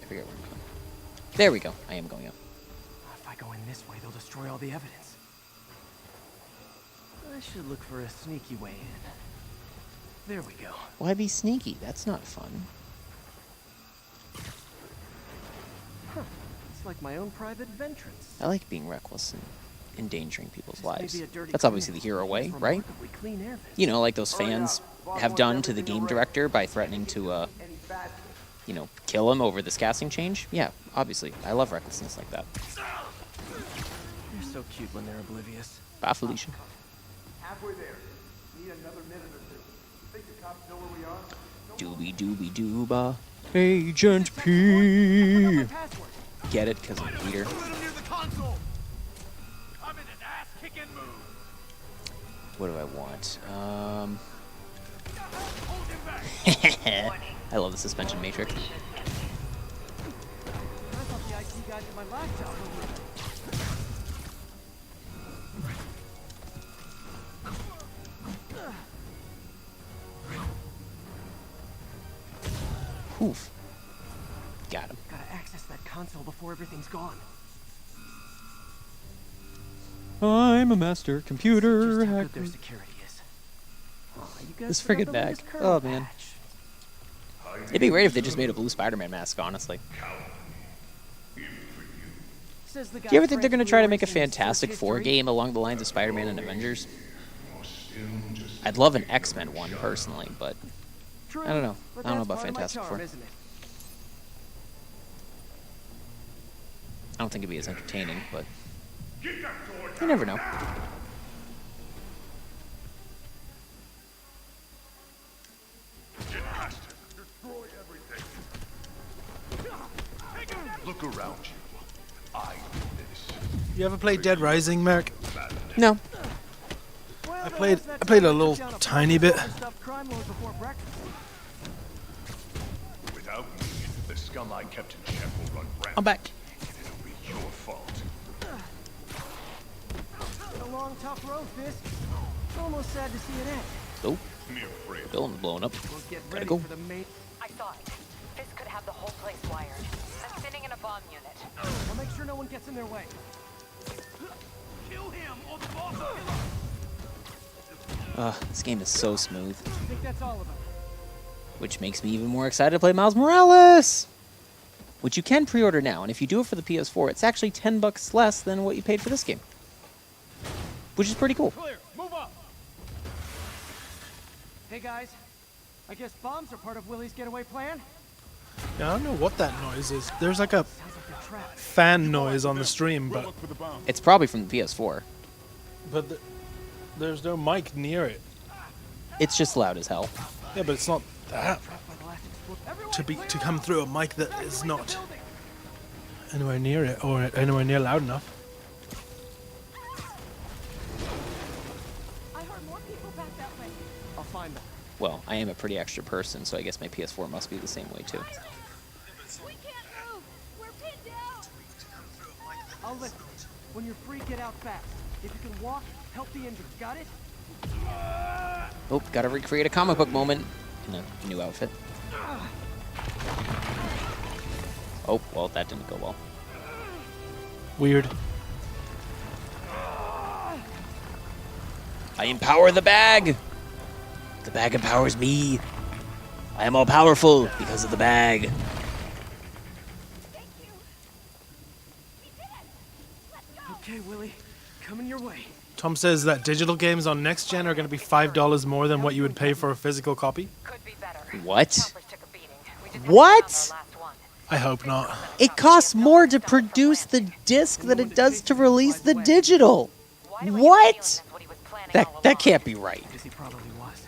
I forget where I'm going. There we go. I am going up. If I go in this way, they'll destroy all the evidence. I should look for a sneaky way in. There we go. Why be sneaky? That's not fun. It's like my own private ventrance. I like being reckless and endangering people's This may lives. be a dirty That's obviously the clinic, hero but way, it's right? remarkably clean air vents. You know, like those fans have done to the game director by threatening to, kill him over this casting change. Yeah, obviously. I love recklessness like that. They're so cute when they're oblivious. Bye, Felicia. Halfway there. Need another minute or two. Think the cops know where we are? Doobie doobie dooba. Agent P. Password. Get it? Because I'm Peter. Little near the console. I'm in an ass-kicking mood. What do I want? Hold him back. I love the suspension matrix. I thought the IT guy did my laptop over. Oof. Got him. Gotta access that console before everything's gone. I'm a master computer Just how good hacker. their security is. Oh, you guys This forgot friggin' the bag. latest kernel Oh, man. patch. It'd be great if they just made a blue Spider-Man mask, honestly. Says the Do you ever guy think they're going to try to make a frantically Fantastic searches Four Drake. game along the lines of Spider-Man and Avengers? I'd love an X-Men one, personally, but True, I don't know. but I don't know that's about part of my Fantastic charm, Four. isn't it? I don't think it'd be as entertaining, but Get that door you down. never know. Get past it. Destroy everything. Look around you. I do this. You ever played Dead Rising, Merrick? No. Well, I there played- was that I played time a little took down tiny bunch bit. of stuffed crime lords before breakfast. Without me, the scum I kept in check will run rampant. I'm back. It'll be your fault. A long, tough road, Fisk. Almost sad to see it end. Oh, Mere frail. building's blowing up. We'll get Gotta ready go. for the mate. I saw it. Fisk could have the whole place wired. I'm sitting in a bomb unit. I'll make sure no one gets in their way. Kill him or the boss will kill us. This game is so smooth. I think that's all of them. which makes me even more excited to play Miles Morales, which you can pre-order now. And if you do it for the PS4, it's actually $10 less than what you paid for this game, which is pretty cool. Clear. Move up. Hey guys, I guess bombs are part of Willie's getaway plan? Yeah, I don't know what that noise is. There's like a Sounds like they're trapped. fan noise on the stream, We'll but look for the bomb. It's probably from the PS4. there's no mic near it. It's just loud as hell. Yeah, but it's not that Trapped by the last explosion. Everyone to come through a mic that is not anywhere near it or anywhere near loud enough. I heard more people back that way. I'll find them. Well, I am a pretty extra person, so I guess my PS4 must be the same way too. We can't move. We're pinned down. I'll listen. When you're free, get out fast. If you can walk, help the injured. Got it? Oh, gotta recreate a comic book moment in a new outfit. Oh, well, that didn't go well. Weird. I empower the bag! The bag empowers me. I am all powerful because of the bag. Thank you. We did it. Let's go. Okay, Willie. Coming your way. Tom says that digital games on next gen are going to be $5 more than what you would pay for a physical copy. Could be better. What? Developers took a beating. We just What? haven't found our last one. I hope not. It costs more to produce the disc than it does to release the digital. Why do we What? assume that's what he was planning all That along? can't be right. Because he probably was.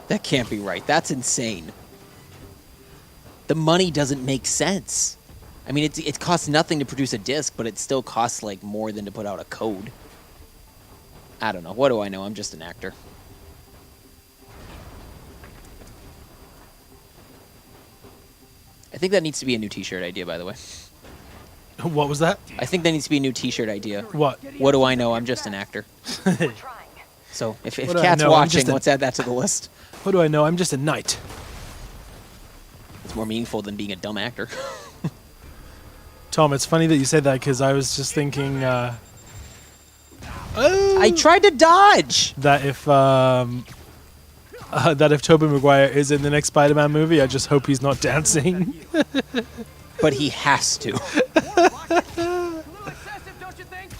That can't be right. That's insane. The money doesn't make sense. I mean, it costs nothing to produce a disc, but it still costs like more than to put out a code. I don't know. What do I know? I'm just an actor. I think that needs to be a new T-shirt idea, by the way. What was that? I think that needs to be a new T-shirt idea. What? What do I know? I'm just an actor. We're trying. So if What do I Kat's know? I'm watching, just a- let's add that to the list. What do I know? I'm just a knight. It's more meaningful than being a dumb actor. Tom, it's funny that you said that because I was just thinking I tried to dodge. that if Tobey Maguire is in the next Spider-Man movie, I just hope he's not dancing. But he has to. A little excessive, don't you think?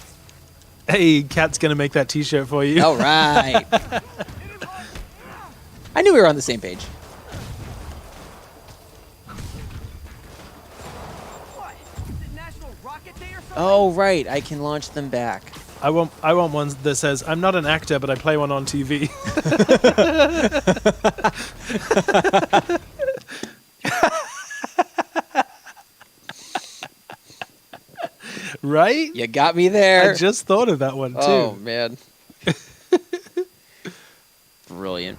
Hey, Kat's gonna make that T-shirt for you. All right. I knew we were on the same page. What? Is it National Rocket Day or something? Oh, right. I can launch them back. I want one that says, "I'm not an actor, but I play one on TV." Right? You got me there. I just thought of that one too. Oh, man. Brilliant.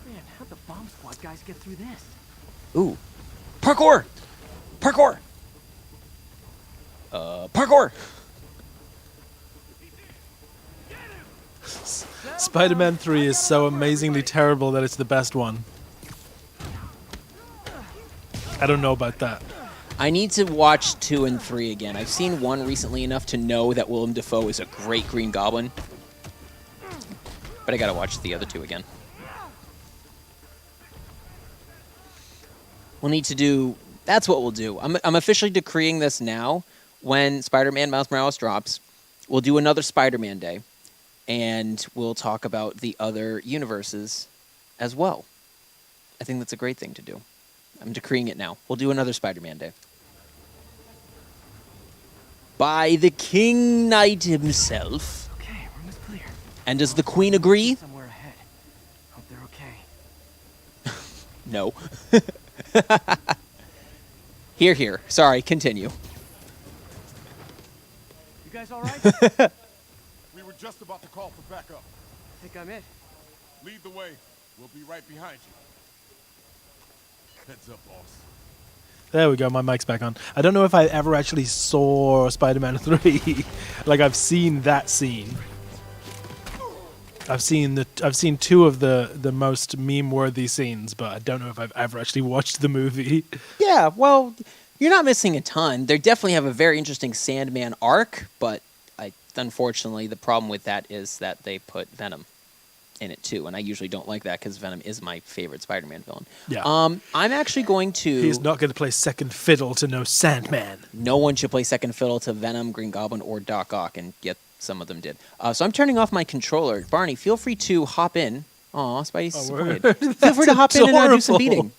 Man, how'd the bomb squad guys get through this? Ooh. Parkour! Parkour! Parkour! Spider-Man 3 is so amazingly terrible that it's the best one. I don't know about that. I need to watch 2 and 3 again. I've seen 1 recently enough to know that Willem Dafoe is a great Green Goblin. But I gotta watch the other 2 again. We'll need to do... That's what we'll do. I'm officially decreeing this now. When Spider-Man Miles Morales drops, we'll do another Spider-Man Day. And we'll talk about the other universes as well. I think that's a great thing to do. I'm decreeing it now. We'll do another Spider-Man Day. By the King Knight himself. Okay, room is clear. And does the Queen agree? Somewhere ahead. Hope they're okay. No. Here, here. Sorry, continue. You guys all right? We were just about to call for backup. I think I'm it. Lead the way. We'll be right behind you. Heads up, boss. There we go. My mic's back on. I don't know if I ever actually saw Spider-Man 3. Like I've seen that scene. I've seen 2 of the most meme-worthy scenes, but I don't know if I've ever actually watched the movie. Yeah, well, you're not missing a ton. They definitely have a very interesting Sandman arc, but unfortunately, the problem with that is that they put Venom in it too, and I usually don't like that because Venom is my favorite Spider-Man villain. Yeah. I'm actually going to. He's not going to play second fiddle to no Sandman. No one should play second fiddle to Venom, Green Goblin, or Doc Ock, and yet some of them did. So I'm turning off my controller. Barney, feel free to hop in. Aw, Spidey's disappointed. Feel free to hop in and do some adorable. beating.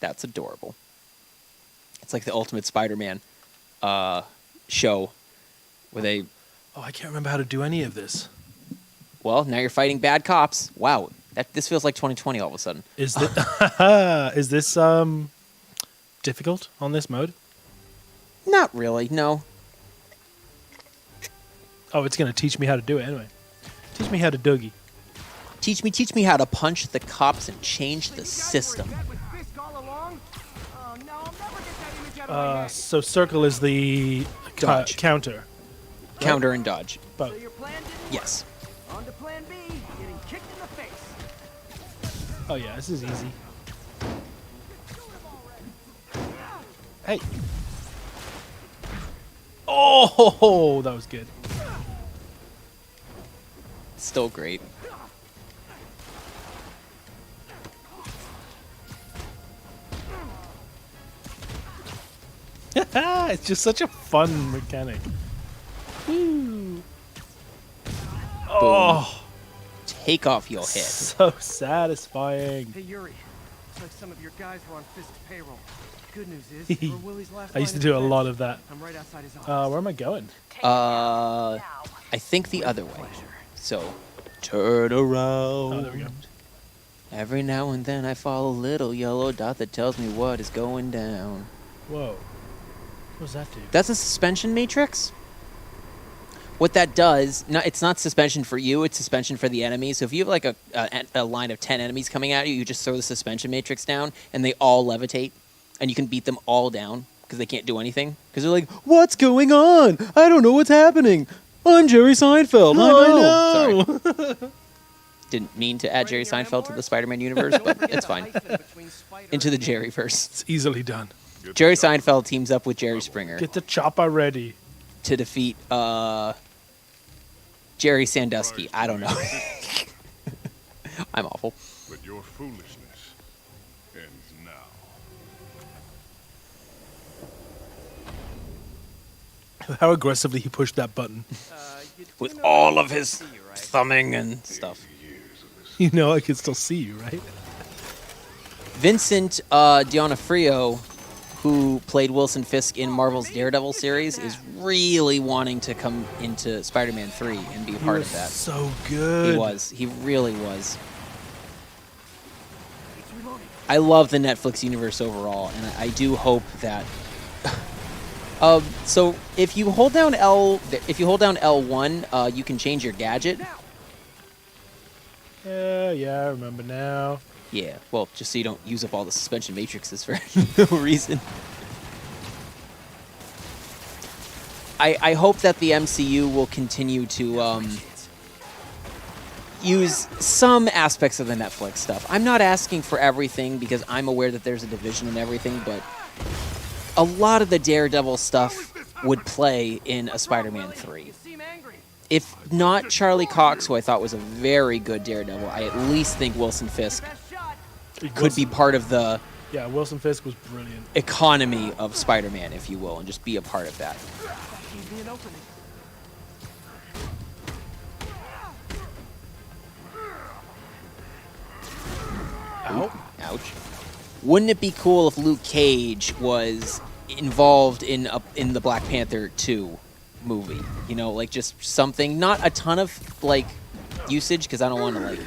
That's adorable. It's like the Ultimate Spider-Man show where they... Oh, I can't remember how to do any of this. Well, now you're fighting bad cops. Wow, this feels like 2020 all of a sudden. Is this, is this difficult on this mode? Not really, no. Oh, it's going to teach me how to do it anyway. Teach me how to doogie. Teach me how to punch the cops and change the system. That was Fisk all along? Oh, no, I'll never get that image out of my head. So circle is the Dodge. counter. Counter and dodge. But So your plan didn't work. Yes. On to plan B, getting kicked in the face. oh yeah, this is easy. Hey. Oh, that was good. Still great. It's just such a fun mechanic. Oh, Take off your head. so satisfying. Hey, Yuri. Looks like some of your guys were on Fisk's payroll. Good news is, we're Willie's last I used to line do a of lot defense. of that. I'm right outside his office. Where am I going? I think the other way. So, turn around. Oh, there we go. Every now and then I follow a little yellow dot that tells me what is going down. Whoa. What does that do? That's a suspension matrix. What that does, it's not suspension for you, it's suspension for the enemy. So if you have like a line of 10 enemies coming at you, you just throw the suspension matrix down and they all levitate and you can beat them all down because they can't do anything. Because they're like, what's going on? I don't know what's happening. I'm Jerry Seinfeld. I know. Sorry. Didn't mean to add Jerry Seinfeld to the Spider-Man universe, but it's fine. Into the Jerryverse. It's easily done. Jerry Seinfeld teams up with Jerry Springer Get the chopper ready. to defeat Jerry Sandusky. I don't know. I'm awful. But your foolishness ends now. How aggressively he pushed that button. With all of his thumbing and stuff. You know I can still see you, right? Vincent D'Onofrio, who played Wilson Fisk in Marvel's Daredevil series, is really wanting to come into Spider-Man 3 and be a part of that. So good. He was. He really was. I love the Netflix universe overall, and I do hope that. So if you hold down L1, you can change your gadget. Yeah, I remember now. Yeah, well, just so you don't use up all the suspension matrices for no reason. I hope that the MCU will continue to use some aspects of the Netflix stuff. I'm not asking for everything because I'm aware that there's a division and everything, but a lot of the Daredevil stuff would play in a Spider-Man 3. You seem angry. If not Charlie Cox, who I thought was a very good Daredevil, I at least think Wilson Fisk Best shot. could be part of the Yeah, Wilson Fisk was brilliant. economy of Spider-Man, if you will, and just be a part of that. Give me an opening. Ow. Ouch. Wouldn't it be cool if Luke Cage was involved in the Black Panther 2 movie? You know, like just something, not a ton of like usage because I don't want to like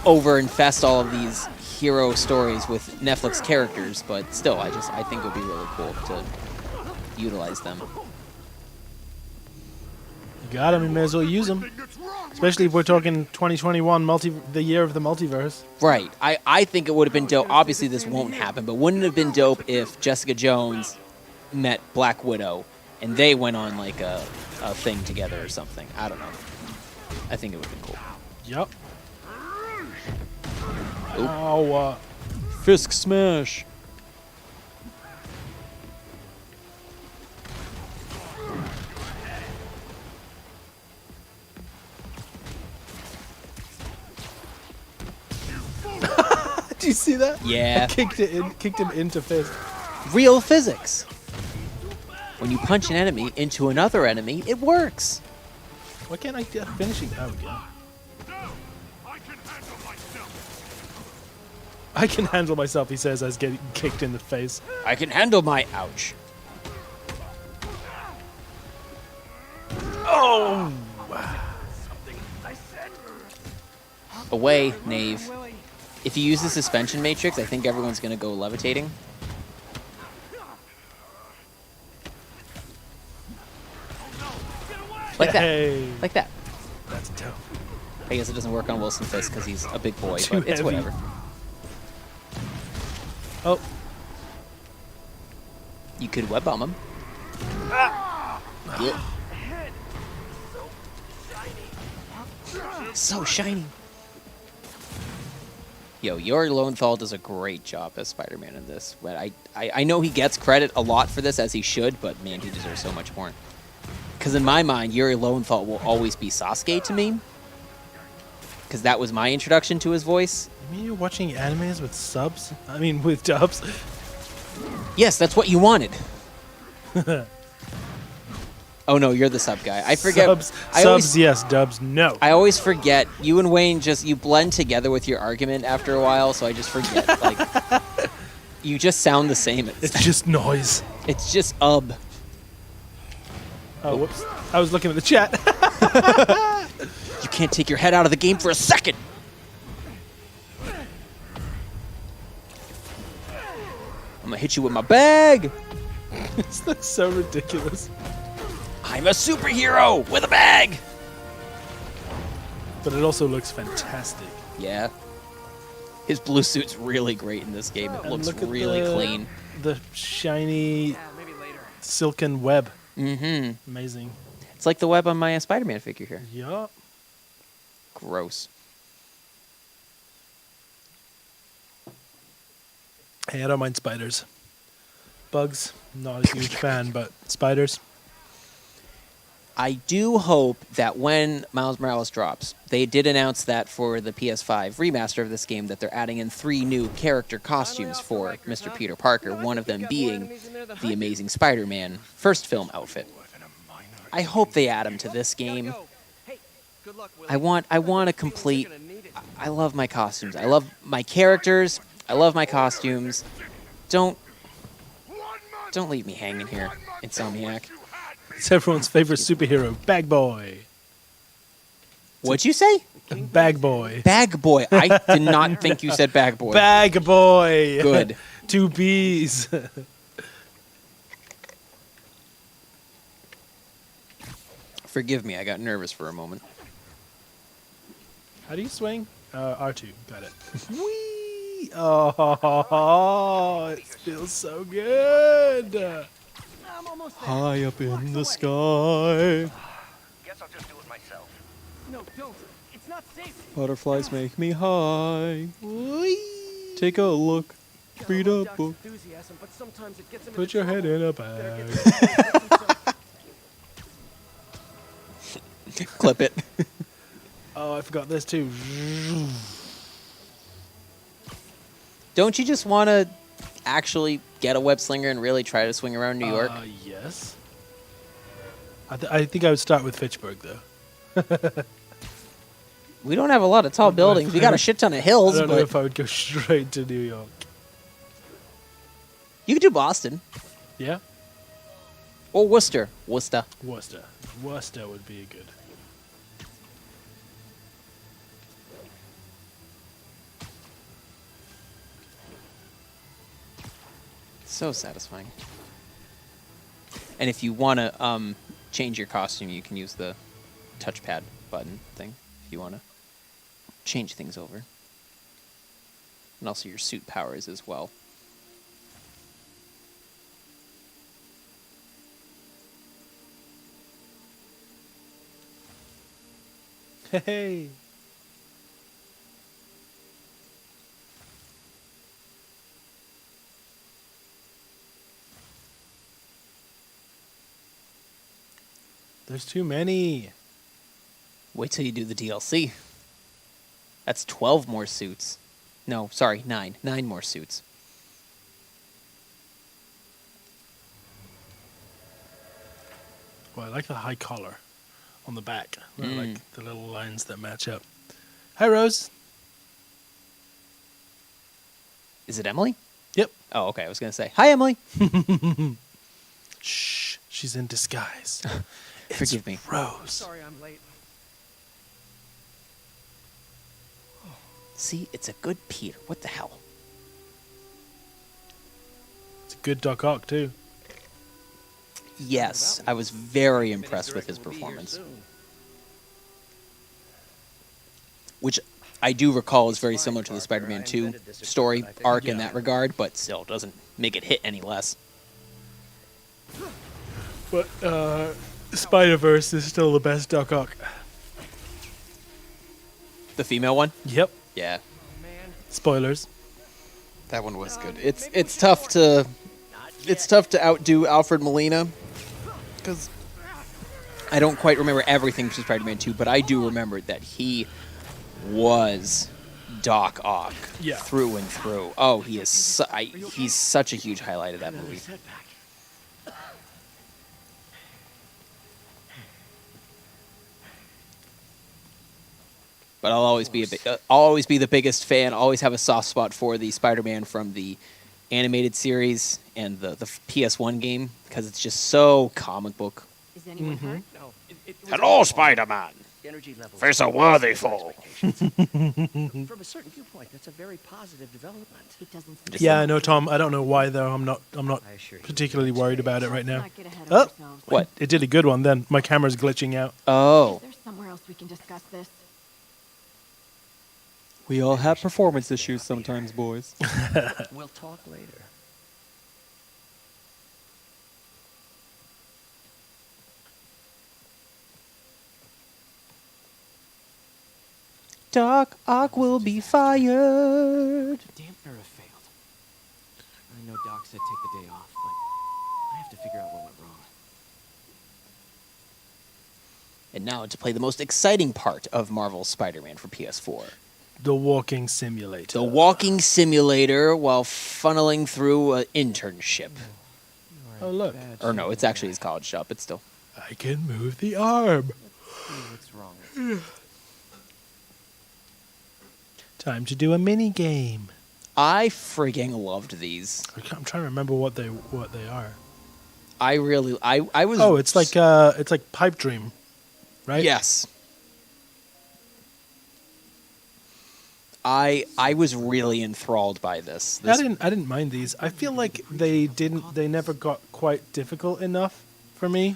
over infest all of these hero stories with Netflix characters, but still, I think it would be really cool to utilize them. You got him, you may as well use him. Especially if we're talking 2021, the year of the multiverse. Right. I think it would have been dope. Obviously, this won't happen, but wouldn't it have been dope if Jessica Jones met Black Widow and they went on like a thing together or something? I don't know. I think it would have been cool. Yup. Oop. Ow. Fisk smash. you see that? Yeah. I kicked him into fist. Real physics. When you punch an enemy into another enemy, it works. Why can't I get finishing? Oh, yeah. I can handle myself, he says, as getting kicked in the face. I can handle my ouch. Oh! Away, knave. If you use the suspension matrix, I think everyone's going to go levitating. Like Yay. that. Like that. That's dope. I guess it doesn't work on Wilson Fisk because he's a big boy, Too but it's heavy. whatever. Oh. You could web bomb him. Yeah. So shiny. Yo, Yuri Lowenthal does a great job as Spider-Man in this. But I know he gets credit a lot for this, as he should, but man, he deserves so much more. Because in my mind, Yuri Lowenthal will always be Sasuke to me. Because that was my introduction to his voice. You mean you're watching animes with subs? I mean, with dubs? Yes, that's what you wanted. Oh no, you're the sub guy. I forget. Subs, yes. Dubs, no. I always forget. You and Wayne you blend together with your argument after a while, so I just forget. Like, you just sound the same. It's just noise. It's just Oh, whoops. I was looking at the chat. You can't take your head out of the game for a second. I'm gonna hit you with my bag. This looks so ridiculous. I'm a superhero with a bag. But it also looks fantastic. Yeah. His blue suit's really great in this game. It And looks look at really clean. The shiny silken web. Mm-hmm. Amazing. It's like the web on my Spider-Man figure here. Yup. Gross. Hey, I don't mind spiders. Bugs, not a huge fan, but spiders. I do hope that when Miles Morales drops, they did announce that for the PS5 remaster of this game that they're adding in 3 new character costumes for Mr. Peter Parker, one of them being the Amazing Spider-Man first film outfit. I hope they add him to this game. I want a complete... I love my costumes. I love my characters. I love my costumes. Don't leave me hanging here, Insomniac. It's everyone's favorite superhero, Bag Boy. What'd you say? Bag Boy. Bag Boy. I did not think you said Bag Boy. Bag Boy. Good. 2 B's. Forgive me, I got nervous for a moment. How do you swing? R2. Got it. Whee! Oh, it feels so good. High up in the sky. Guess I'll just do it myself. No, don't. It's not safe. Butterflies make me high. Whee! Take a look. Read a book. Enthusiasm, but sometimes it gets him Put into your head trouble. in a Better bag. get Clip it. Oh, I forgot this too. Don't you just want to actually get a web slinger and really try to swing around New York? Yes. I think I would start with Fitchburg, though. We don't have a lot of tall buildings. We got a shit ton of I hills, don't know but if I would go straight to New York. you could do Boston Yeah? or Worcester. Worcester. Worcester. Worcester would be good. So satisfying. And if you want to change your costume, you can use the touchpad button thing if you want to change things over. And also your suit powers as well. Hey. There's too many. Wait till you do the DLC. That's 12 more suits. No, sorry, 9. 9 more suits. Well, I like the high collar on the back. I like the little lines that match up. Hi, Rose. Is it Emily? Yep. Oh, okay. I was going to say, hi, Emily. Shh. She's in disguise. Forgive me. Rose. Sorry I'm late. See, it's a good Peter. What the hell? It's a good Doc Ock, too. Yes, I was very impressed with his performance. Which I do recall is very similar to the Spider-Man 2 story arc in that regard, but still doesn't make it hit any less. But Spider-Verse is still the best Doc Ock. The female one? Yep. Yeah. Spoilers. That one was good. It's tough to outdo Alfred Molina because I don't quite remember everything from Spider-Man 2, but I do remember that he was Doc Ock through and through. Oh, he is he's such a huge highlight of that movie. But I'll always be the biggest fan. Always have a soft spot for the Spider-Man from the animated series and the PS1 game because it's just so comic book. Is anyone hurt? No. Hello, Spider-Man. Energy levels. Face a worthy foe. From a certain viewpoint, that's a very positive development. It doesn't. Yeah, I know, Tom. I don't know why though. I'm not I assure you. particularly worried about it right now. Not get ahead of Oh, ourselves. What? it did a good one then. My camera's glitching out. Oh, There's somewhere else we can discuss this. we all have performance issues sometimes, boys. We'll talk later. Doc Ock will be fired. Dampener have failed. I know Doc said take the day off, but I have to figure out what went wrong. And now to play the most exciting part of Marvel's Spider-Man for PS4. The walking simulator. The walking simulator while funneling through an internship. Oh, look. Or no, it's actually his college job, but still. I can move the arm. What's wrong? Time to do a mini game. I frigging loved these. I'm trying to remember what they are. I was. Oh, it's like Pipe Dream, right? Yes. I was really enthralled by this. I didn't mind these. I feel like they never got quite difficult enough for me.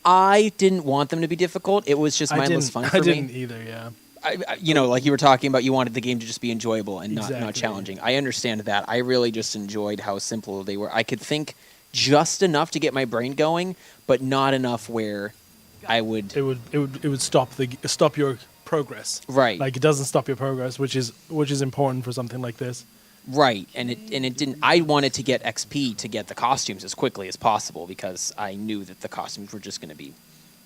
I didn't want them to be difficult. It was just mindless fun for I me. didn't either, yeah. Like you were talking about, you wanted the game to just be enjoyable and not Exactly. challenging. I understand that. I really just enjoyed how simple they were. I could think just enough to get my brain going, but not enough where I would. It would stop your progress. Right. Like it doesn't stop your progress, which is important for something like this. Right, and it didn't. I wanted to get XP to get the costumes as quickly as possible because I knew that the costumes were just going to be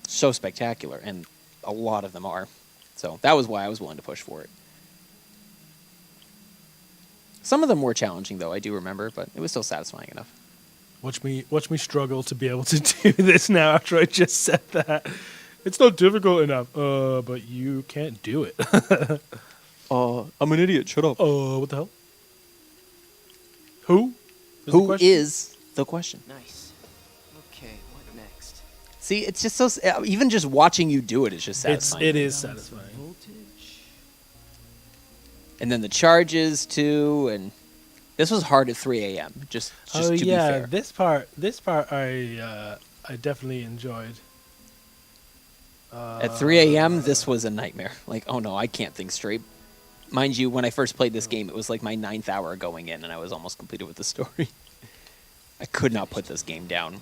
so spectacular, and a lot of them are. So that was why I was willing to push for it. Some of them were challenging, though, I do remember, but it was still satisfying enough. Watch me struggle to be able to do this now after I just said that. It's not difficult enough. But you can't do it. I'm an idiot. Shut up. What the hell? Who? Who is the question? Nice. Okay, what next? See, it's just so. Even just watching you do it is just satisfying. It is satisfying. Voltage. And then the charges too, and this was hard at 3 a.m. Just to be fair. This part I definitely enjoyed. At 3 a.m., this was a nightmare. Like, oh no, I can't think straight. Mind you, when I first played this game, it was like my 9th hour going in, and I was almost completed with the story. I could not put this game down.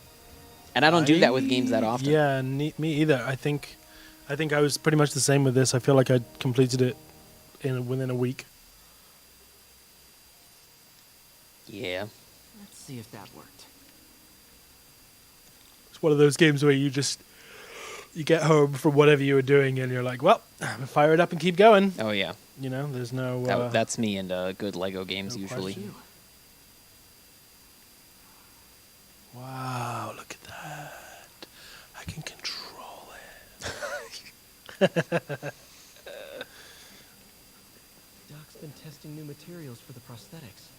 And I don't do that with games that often. Yeah, me either. I think I was pretty much the same with this. I feel like I completed it within a week. Yeah. Let's see if that worked. It's one of those games where you get home from whatever you were doing and you're like, well, I'm gonna fire it up and keep going. Oh, yeah. You know, there's no. That's me and good Lego games no usually. question. Wow! Look at that. I can control it. Doc's been testing new materials for the prosthetics.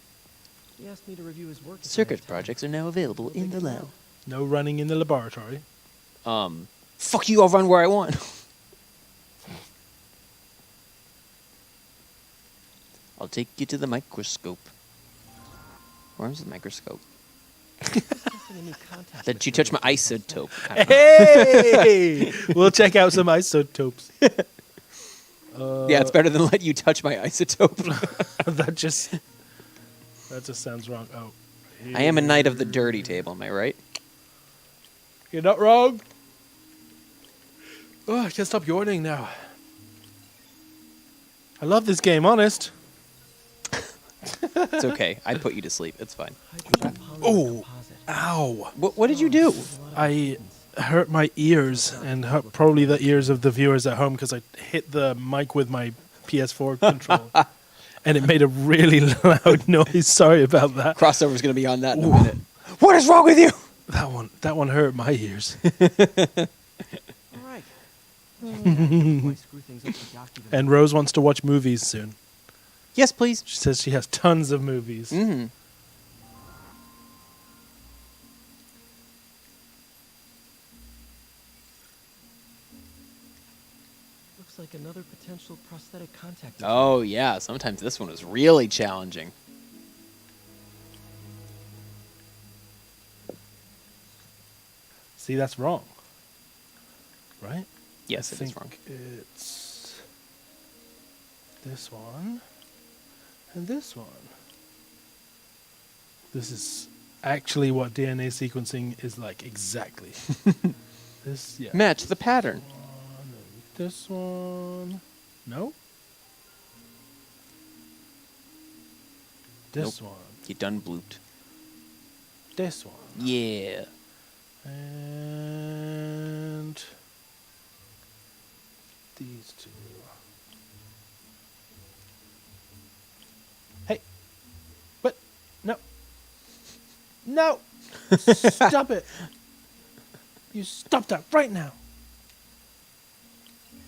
He asked me to review his work. Circuit projects are now available in the lab. No running in the laboratory. Fuck you, I'll run where I want. I'll take you to the microscope. Where's the microscope? Did you touch my isotope? Hey! We'll check out some isotopes. Yeah, it's better than let you touch my isotope. That just sounds wrong. Oh. I am a knight of the dirty table, am I right? You're not wrong. Oh, I can't stop yawning now. I love this game, honest. It's okay. I put you to sleep. It's fine. Oh, ow. What did you do? I hurt my ears and hurt probably the ears of the viewers at home because I hit the mic with my PS4 control. And it made a really loud noise. Sorry about that. Crossover's going to be on that in a minute. What is wrong with you? That one hurt my ears. All right. And Rose wants to watch movies soon. Yes, please. She says she has tons of movies. Mm-hmm. Looks like another potential prosthetic contact. Oh, yeah. Sometimes this one is really challenging. See, that's wrong. Right? Yes, I it is think wrong. It's this one and this one. This is actually what DNA sequencing is like exactly. This, yeah. Match the pattern. This one. No? This one. You done blooped. This one. Yeah. And these two. Hey. What? No. No. Stop it. You stop that right now.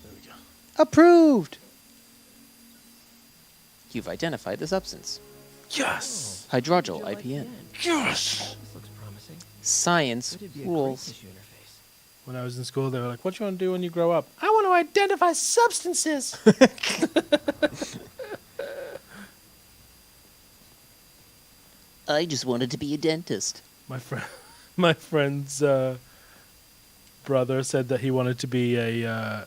There we go. Approved. You've identified the substance. Yes. Hydrogyl IPN. Yes. This looks promising. Science Could it be a great rules. tissue interface? When I was in school, they were like, what you want to do when you grow up? I want to identify substances. I just wanted to be a dentist. My friend's brother said that he wanted to be a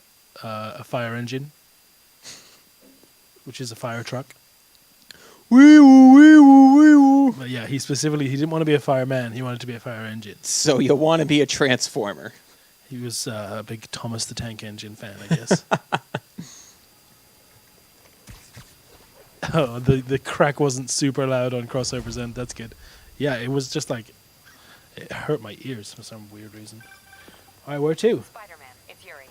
fire engine, which is a fire truck. Wee woo, wee woo, wee woo. But yeah, he didn't want to be a fireman. He wanted to be a fire engine. So you want to be a transformer. He was a big Thomas the Tank Engine fan, I guess. Oh, the crack wasn't super loud on Crossover's end. That's good. Yeah, it was just like, it hurt my ears for some weird reason. All right, where to? Spider-Man, it's Yuri.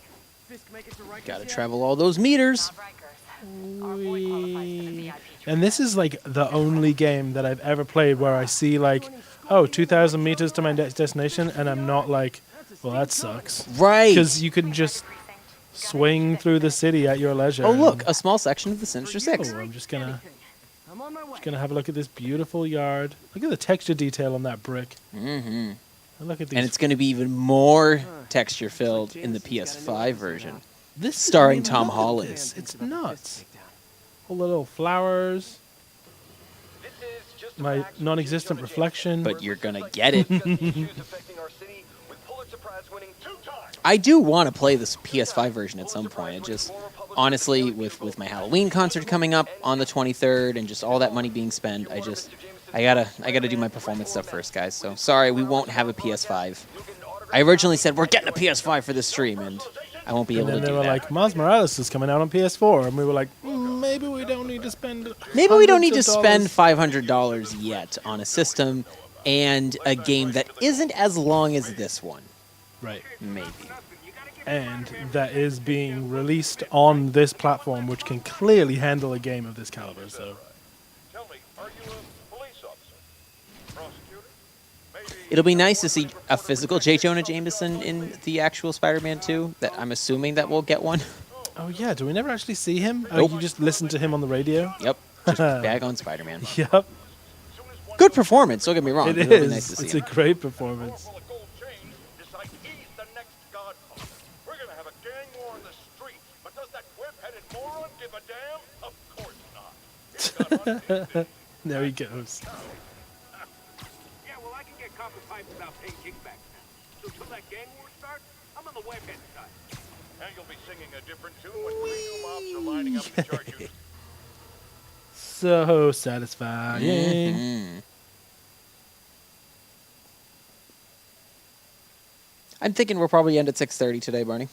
Gotta travel all those meters. Bob Rikers. Our boy qualifies for the VIP And this is like the only game that I've ever played where I see like, oh, 2,000 meters to my destination, and I'm not like, well, that sucks. Right. Because you can just swing through the city at your leisure. Oh, look, a small section of the Sinister Six. Oh, I'm just gonna have a look at this beautiful yard. Look at the texture detail on that brick. Mm-hmm. And look at these. And it's going to be even more texture-filled in the PS5 version. this is starring really Tom nuts. Holland. It's nuts. All the little flowers. My non-existent reflection. But you're going to get it. I do want to play this PS5 version at some point. It just, honestly, with my Halloween concert coming up on the 23rd and just all that money being spent, I gotta do my performance stuff first, guys. So sorry, we won't have a PS5. I originally said we're getting a PS5 for this stream, and I won't be able to And then do they were that. like, Miles Morales is coming out on PS4. And we were like, maybe we don't need to spend Maybe we don't need to hundreds spend of $500 yet on a system and a game that isn't as long as this one. Right. Maybe. and that is being released on this platform, which can clearly handle a game of this caliber. So Tell me, are you a police officer? Prosecutor? Maybe It'll be nice to see a physical J. Jonah Jameson in the actual Spider-Man 2. That I'm assuming that we'll get one. oh yeah, do we never actually see him? Oh, Nope. you just listen to him on the radio? Yep. Just bag on Spider-Man. Yep, Good performance. Don't get me wrong. it It'll be is. nice to see It's him. a great performance. full of gold chains decide he's the next godfather. We're gonna have a gang war in the street. But does that whip-headed moron give a damn? Of course not. He's got unfinished. There he goes. Yeah, well, I can get copper pipes without paying kickbacks now. So till that gang war starts, I'm on the webhead side. And you'll be singing a different tune when 3 new mobs are lining up to charge you. So satisfying. Mhm. I'm thinking we'll probably end at 6:30 today, Barney.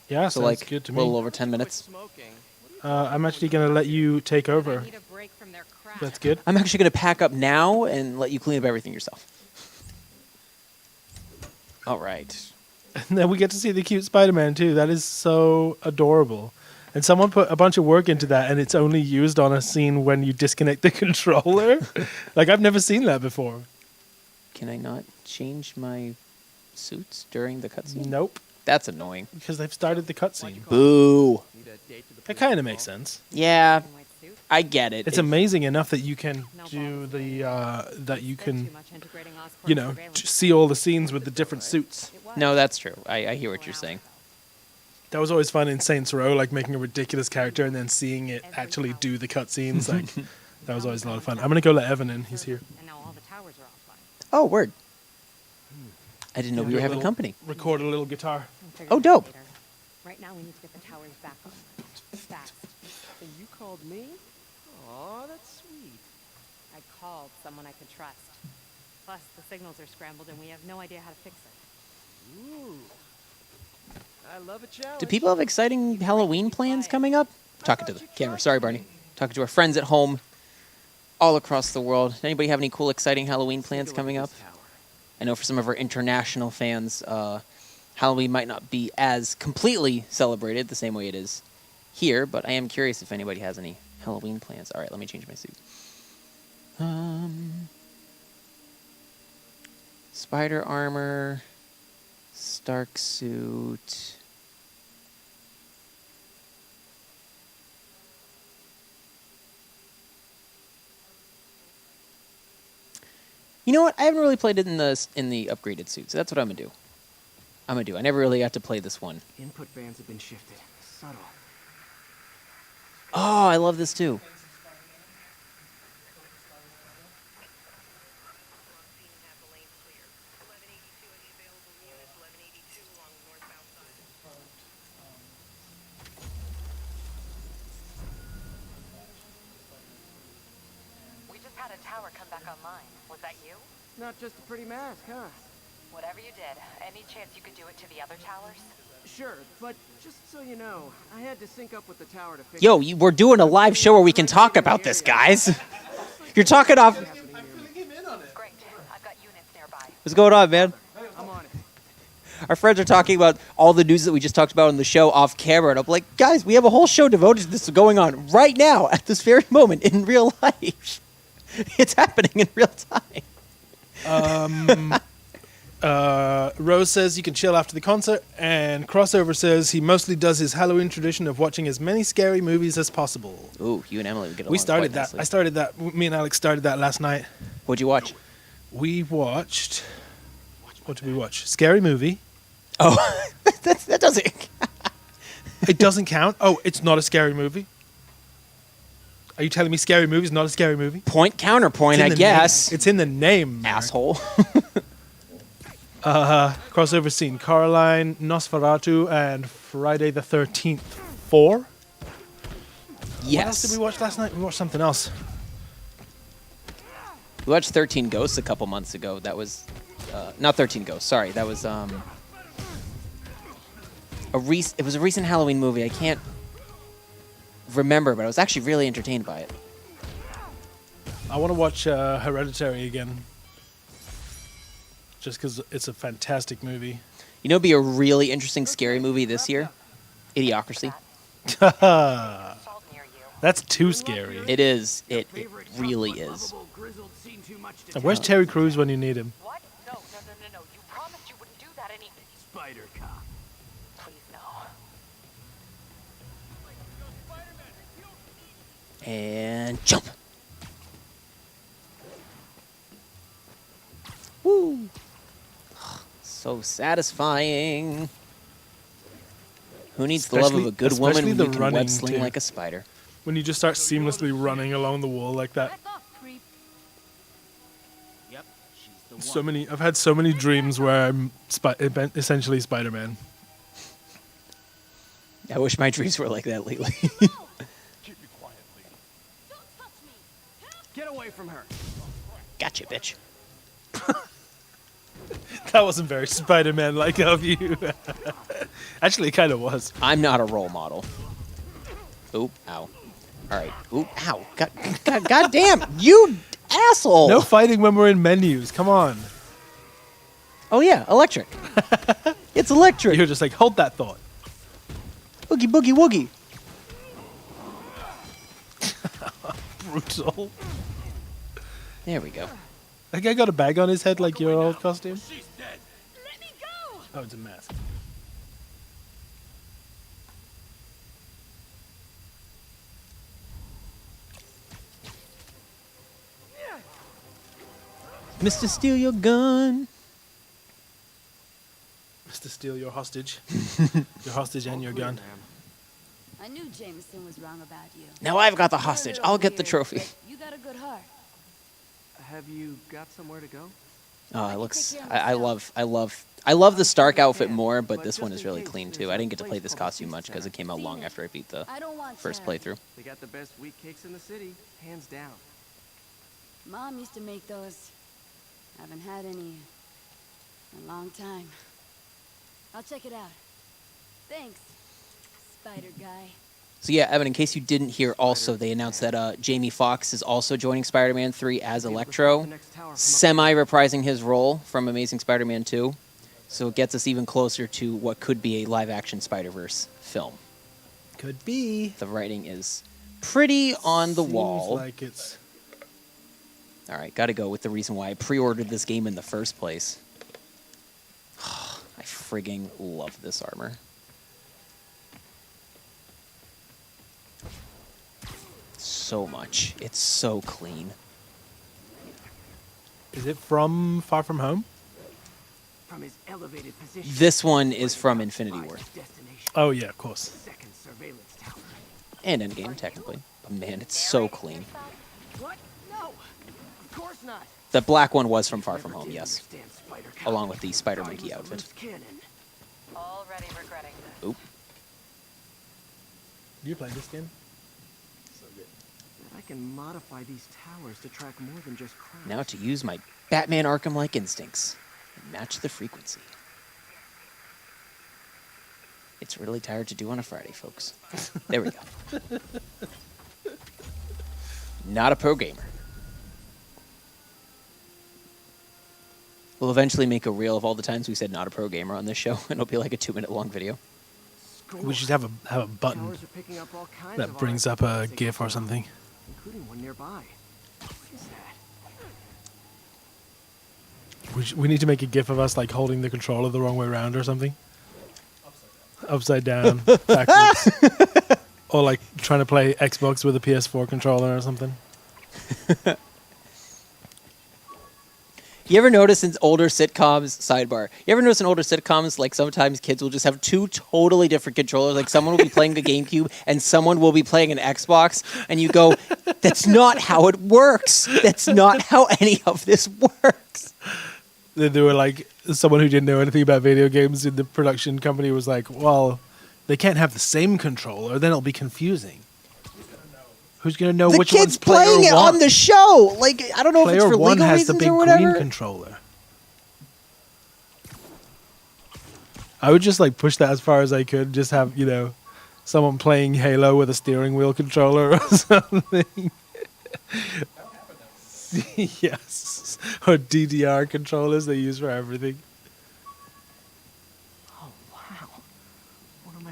Yeah, So sounds like good to a me. little over 10 minutes. I'm actually going to let you take over. Need a break from their crap. That's good. I'm actually going to pack up now and let you clean up everything yourself. All right. And then we get to see the cute Spider-Man too. That is so adorable. And someone put a bunch of work into that, and it's only used on a scene when you disconnect the controller. Like, I've never seen that before. Can I not change my suits during the cutscene? Nope. That's annoying. Because they've started the cutscene. Boo. That kind of makes sense. Yeah, White suit. I get it. It's amazing enough that you can do the that you Said can too much integrating Oscorp you know surveillance. see all the scenes with the different suits. It was. No, that's true. I hear what you're saying. That was always fun in Saints Row, like making a ridiculous character and then seeing it actually do the cutscenes. Like that was always a lot of fun. I'm gonna go let Evan in. He's here. And now all the towers are offline. Oh, word. I didn't know we Do were a having little- company. Record a little guitar. We'll figure Oh, it out dope. later. Right now we need to get the towers back on. Fast. And you called me? Aw, that's sweet. I called someone I could trust. Plus, the signals are scrambled and we have no idea how to fix it. Ooh. I love a challenge. Do people have exciting Halloween plans coming up? Talking to the camera. Sorry, Barney. Talking to our friends at home all across the world. Anybody have any cool, exciting Halloween plans coming up? I know for some of our international fans, Halloween might not be as completely celebrated the same way it is here, but I am curious if anybody has any Halloween plans. All right, let me change my suit. Spider armor, Stark suit. You know what? I haven't really played it in the upgraded suit, so that's what I'm gonna do. I never really got to play this one. Input bands have been shifted. Subtle. Oh, I love this too. We just had a tower come back online. Was that you? Not just a pretty mask, huh? Whatever you did, any chance you could do it to the other towers? Sure, but just so you know, I had to sync up with the tower to fix Yo, we're doing a live show where we can talk about this, guys. You're talking off. Great. I've got units nearby. What's going on, man? I'm on it. Our friends are talking about all the news that we just talked about on the show off camera, and I'm like, guys, we have a whole show devoted to this going on right now at this very moment in real life. It's happening in real time. Rose says you can chill after the concert, and Crossover says he mostly does his Halloween tradition of watching as many scary movies as possible. Ooh, you and Emily would get along We started quite that. nicely. I started that. Me and Alex started that last night. What'd you watch? We watched. What did we watch? Scary Movie. Oh, that doesn't. It doesn't count. Oh, it's not a scary movie. Are you telling me Scary Movie is not a scary movie? Point counterpoint, It's in I the guess. name. It's in the name, Mark. Asshole. Crossover scene: Coraline, Nosferatu, and Friday the 13th. 4. What else Yes. did we watch last night? We watched something else. We watched 13 Ghosts a couple months ago. That was not 13 Ghosts. Sorry, that was it was a recent Halloween movie. I can't remember, but I was actually really entertained by it. I want to watch Hereditary again. Just because it's a fantastic movie. You know, it'd be a really interesting scary movie this year. Idiocracy. Salt near you. That's too scary. It is. It really is. And where's Terry Crews when you need him? What? No. You promised you wouldn't do that any... Spider cop. Please, no. And jump. Woo. So satisfying. Who needs the love of a good woman Especially when the you can running, web sling too. like a spider? When you just start seamlessly running along the wall like that. Yep, she's the So many. I've had so many dreams where I'm essentially Spider-Man. I wish my dreams were like that lately. Keep it quiet, lady. Get away from her. Gotcha, bitch. That wasn't very Spider-Man-like of you. Actually, it kind of was. I'm not a role model. Oop, ow. All right. Oop, ow. God damn, you asshole. No fighting when we're in menus. Come on. Oh, yeah, electric. It's electric. You're just like, hold that thought. Boogie, boogie, woogie. Brutal. There we go. That guy got a bag on his head like your old costume. She's dead. Let me go! Oh, it's a mask. Mr. Steal Your Gun. Mr. Steal your hostage. Your hostage and your gun. I knew Jameson was wrong about you. Now I've got the hostage. I'll get the trophy. You got a good heart. Have you got somewhere to go? Oh, it looks. I love the Stark outfit more, but this one is really clean too. I didn't get to play this costume much because it came out long after I beat the I don't want first charity. playthrough. They got the best wheat cakes in the city, hands down. Mom used to make those. Haven't had any in a long time. I'll check it out. Thanks, Spider Guy. So yeah, Evan, in case you didn't hear, also they announced that Jamie Foxx is also joining Spider-Man 3 as Electro, semi-reprising his role from Amazing Spider-Man 2. So it gets us even closer to what could be a live-action Spider-Verse film. Could be. The writing is pretty on the wall. Seems like it's... All right, got to go with the reason why I pre-ordered this game in the first place. I frigging love this armor. So much. It's so clean. Is it from Far From Home? From his elevated position. This one is from Infinity War. Destination. Oh, yeah, of course. Second surveillance tower. And Endgame, technically. But man, it's so clean. What? No. Of course not. The black one was from Far From Home, Never did yes. understand Spider Cop. Along with the Spider Thought he Monkey was a outfit. loose cannon. Already regretting this. Oop. You played this game? I can modify these towers to track more than just crowds. Now to use my Batman Arkham-like instincts and match the frequency. It's really tired to do on a Friday, folks. There we go. Not a pro gamer. We'll eventually make a reel of all the times we said not a pro gamer on this show, and it'll be like a 2-minute long video. We should have a button Towers are picking up all kinds that of brings our up a signals, GIF or something. including one nearby. What is that? We need to make a GIF of us like holding the controller the wrong way around or something. Upside down, backwards. Or like trying to play Xbox with a PS4 controller or something. You ever notice in older sitcoms, sidebar, you ever notice in older sitcoms, like sometimes kids will just have two totally different controllers, like someone will be playing the GameCube and someone will be playing an Xbox, and you go, that's not how it works. That's not how any of this works. They were like, someone who didn't know anything about video games in the production company was like, well, they can't have the same controller, then it'll be confusing. Who's going to know The which kid's one's player playing it one? on the show. Like, I don't know if it's Player for one legal has the reasons big or whatever. green controller. I would just like push that as far as I could. Just have, you know, someone playing Halo with a steering wheel controller or something. Yes. Or DDR controllers they use for everything.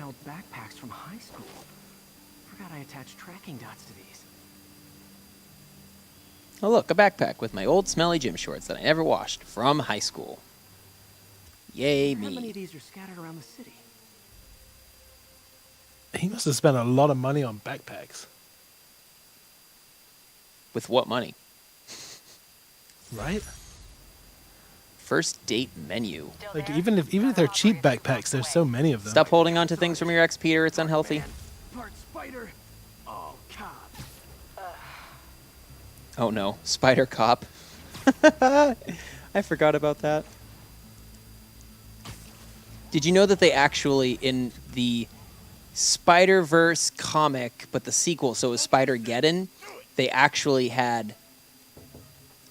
handheld backpacks from high school. Forgot I attached tracking dots to these. Oh, look, a backpack with my old smelly gym shorts that I never washed from high school. Yay, How many me. of these are scattered around the city? He must have spent a lot of money on backpacks, With what money? right? First date menu. Like even if they're cheap backpacks, there's so many of them. Stop holding on to things from your ex, Peter. It's unhealthy. Part spider. Oh, cop. Oh no, Spider Cop. I forgot about that. Did you know that they actually, in the Spider-Verse comic, but the sequel, so it was Spider-Geddon, they actually had...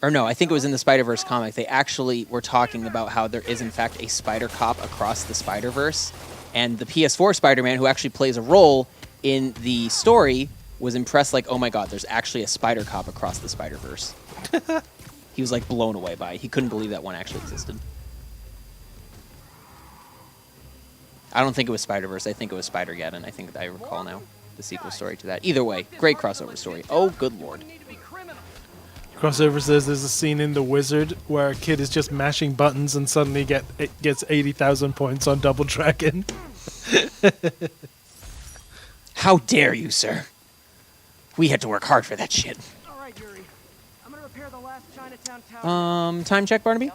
Or no, I think it was in the Spider-Verse comic. They actually were talking about how there is, in fact, a Spider Cop across the Spider-Verse. And the PS4 Spider-Man, who actually plays a role in the story, was impressed, like, oh my god, there's actually a Spider Cop across the Spider-Verse. He was, like, blown away by it. He couldn't believe that one actually existed. I don't think it was Spider-Verse. I think it was Spider-Geddon. I think I recall now the sequel story to that. Either way, great crossover story. Oh, good lord. Crossover says there's a scene in The Wizard where a kid is just mashing buttons and suddenly gets 80,000 points on double tracking. How dare you, sir? We had to work hard for that shit. All right, Yuri. I'm gonna repair the last Chinatown tower. Time check, Barnaby?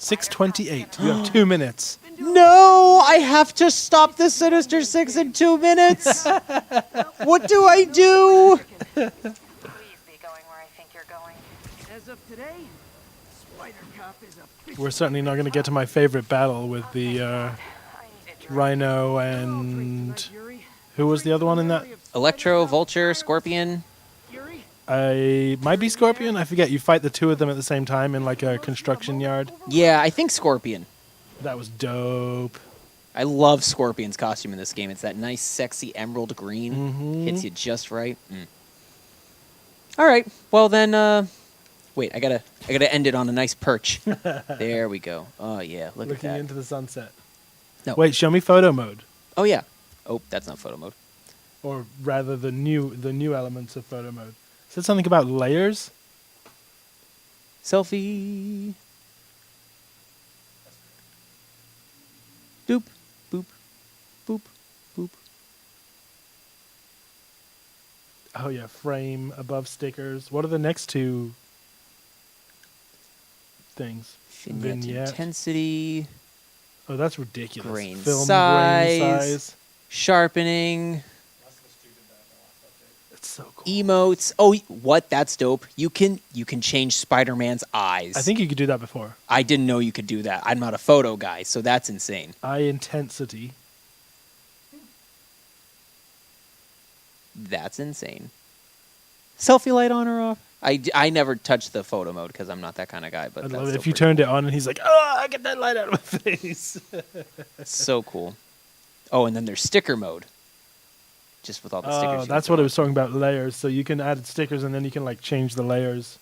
6:28. You have 2 minutes. No, I have to stop the Sinister Six in 2 minutes. What do I do? Please be going where I think you're going. As of today, Spider Cop is a We're certainly not going to get to my favorite battle with the I need a drink. Rhino and who was the other one in that? Electro, Vulture, Scorpion. Yuri. Might be Scorpion. I forget. You fight the two of them at the same time in like a construction yard. Yeah, I think Scorpion. That was dope. I love Scorpion's costume in this game. It's that nice, sexy emerald green. Hits you just right. All right. Well then, wait. I gotta end it on a nice perch. There we go. Oh yeah, look at Looking that. into the sunset. No. Wait, show me photo mode, Oh yeah. Oh, that's not photo mode. or rather the new elements of photo mode. Said something about layers. Selfie. Doop, boop, boop, boop. Oh yeah, frame above stickers. What are the next two things? Vignette intensity, Oh, that's ridiculous. grain Film size, grain size. sharpening, It's so cool. emotes. Oh, what? That's dope. You can change Spider-Man's eyes. I think you could do that before. I didn't know you could do that. I'm not a photo guy, so that's insane. Eye intensity. That's insane. Selfie light on or off? I never touched the photo mode because I'm not that kind of guy. But I'd that's love it still if you pretty turned it on and he's like, "Oh, get that light out of my face." so cool. Oh, and then there's sticker mode. Just with all the stickers. Oh, you that's can what throw I was talking about, layers. So you can add stickers and then you can like change the layers.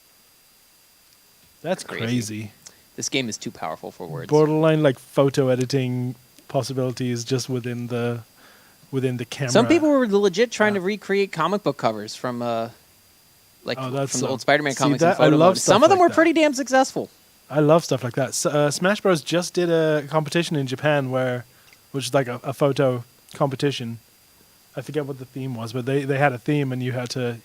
That's Crazy. crazy. This game is too powerful for words. Borderline like photo editing possibilities just within the camera. Some people were legit trying to recreate comic book covers from from that's the so- old Spider-Man see, comics that- in photo I love mode. Some stuff of them like were that. pretty damn successful. I love stuff like that. So, Smash Bros. Just did a competition in Japan which is like a photo competition. I forget what the theme was, but they had a theme and you had to,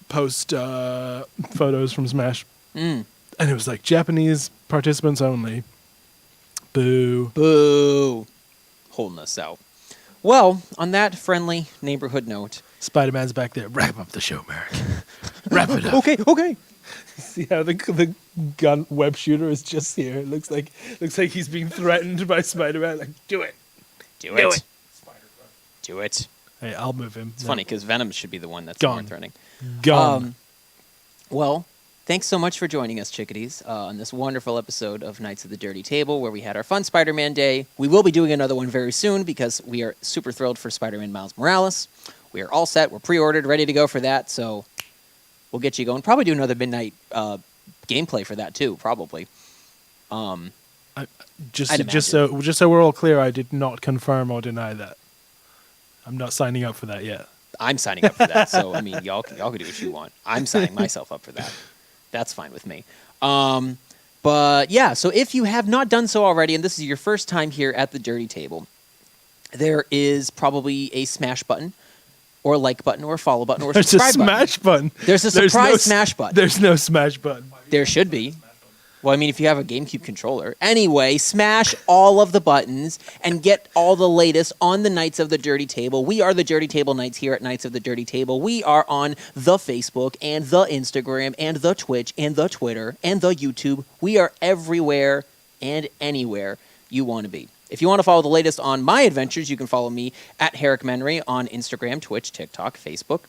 post photos from Smash. Mm. And it was like Japanese participants only. Boo. Boo. Holding us out. Well, on that friendly neighborhood note. Spider-Man's back there. Wrap up the show, Merrick. Wrap it up. Okay. See how the gun web shooter is just here. It looks like he's being threatened by Spider-Man. Like, do it. Do it. Do it. Hey, I'll move him. It's funny because Venom should be the one that's Gone. more threatening. Gone. Well, thanks so much for joining us, chickadees, on this wonderful episode of Knights of the Dirty Table, where we had our fun Spider-Man day. We will be doing another one very soon because we are super thrilled for Spider-Man Miles Morales. We are all set. We're pre-ordered, ready to go for that. So we'll get you going. Probably do another midnight gameplay for that too. Probably. I Just I'd just so we're all clear, I did not confirm or deny that. I'm not signing up for that yet. I'm signing up for that. So I mean, y'all can do what you want. I'm signing myself up for that. That's fine with me. But yeah, so if you have not done so already, and this is your first time here at the Dirty Table, there is probably a smash button, or a like button, or a follow button, or a subscribe button. There's a smash button. There's a surprise smash button. There's no smash button. There should be. Well, I mean, if you have a GameCube controller. Anyway, smash all of the buttons and get all the latest on the Knights of the Dirty Table. We are the Dirty Table Knights here at Knights of the Dirty Table. We are on the Facebook and the Instagram and the Twitch and the Twitter and the YouTube. We are everywhere and anywhere you want to be. If you want to follow the latest on my adventures, you can follow me at Herrick Menry on Instagram, Twitch, TikTok, Facebook,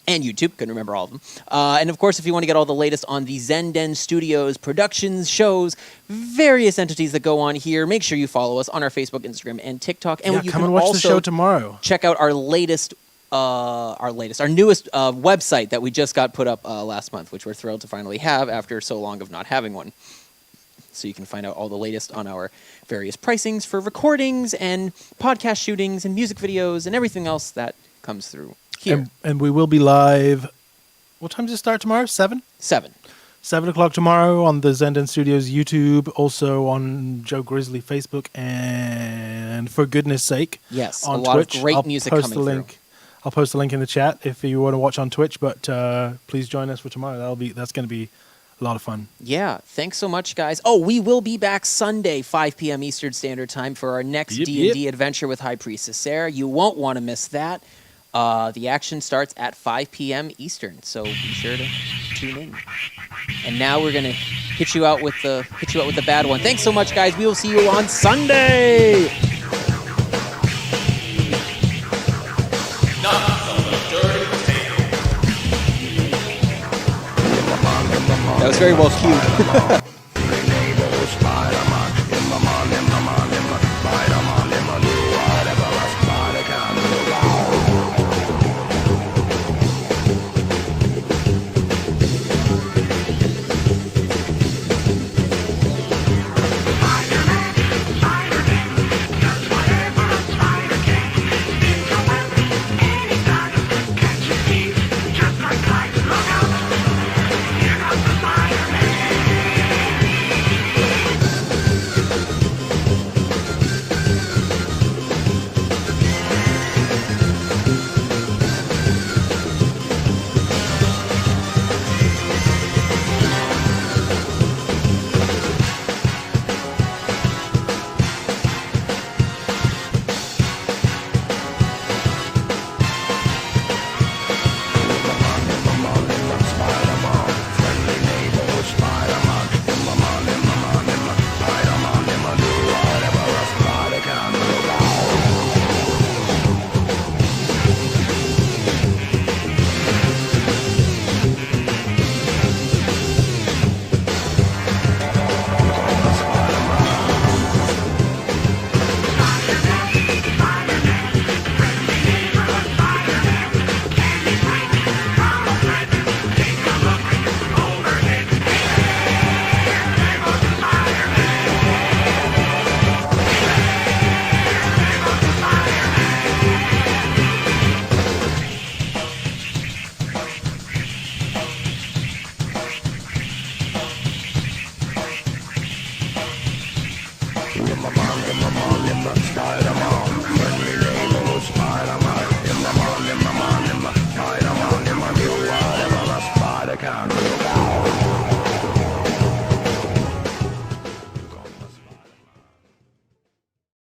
and YouTube. Couldn't remember all of them. And of course, if you want to get all the latest on the Zenden Studios productions, shows, various entities that go on here, make sure you follow us on our Facebook, Instagram, and TikTok. And you come can and watch also the show tomorrow. check out our newest website that we just got put up last month, which we're thrilled to finally have after so long of not having one. So you can find out all the latest on our various pricings for recordings and podcast shootings and music videos and everything else that comes through here. And we will be live. What time does it start tomorrow? 7? 7. 7 o'clock tomorrow on the Zenden Studios YouTube, also on Joe Grizzly Facebook, and for goodness sake, Yes, on a lot Twitch. of great I'll music post coming the link. through. I'll post the link in the chat if you want to watch on Twitch. But please join us for tomorrow. That's going to be a lot of fun. Yeah, thanks so much, guys. Oh, we will be back Sunday, 5 p.m. Eastern Standard Time for our next D&D adventure with High Priestess Sarah. You won't want to miss that. The action starts at 5 p.m. Eastern, so be sure to tune in. And now we're gonna hit you out with the bad one. Thanks so much, guys. We will see you on Sunday. That was very well cued.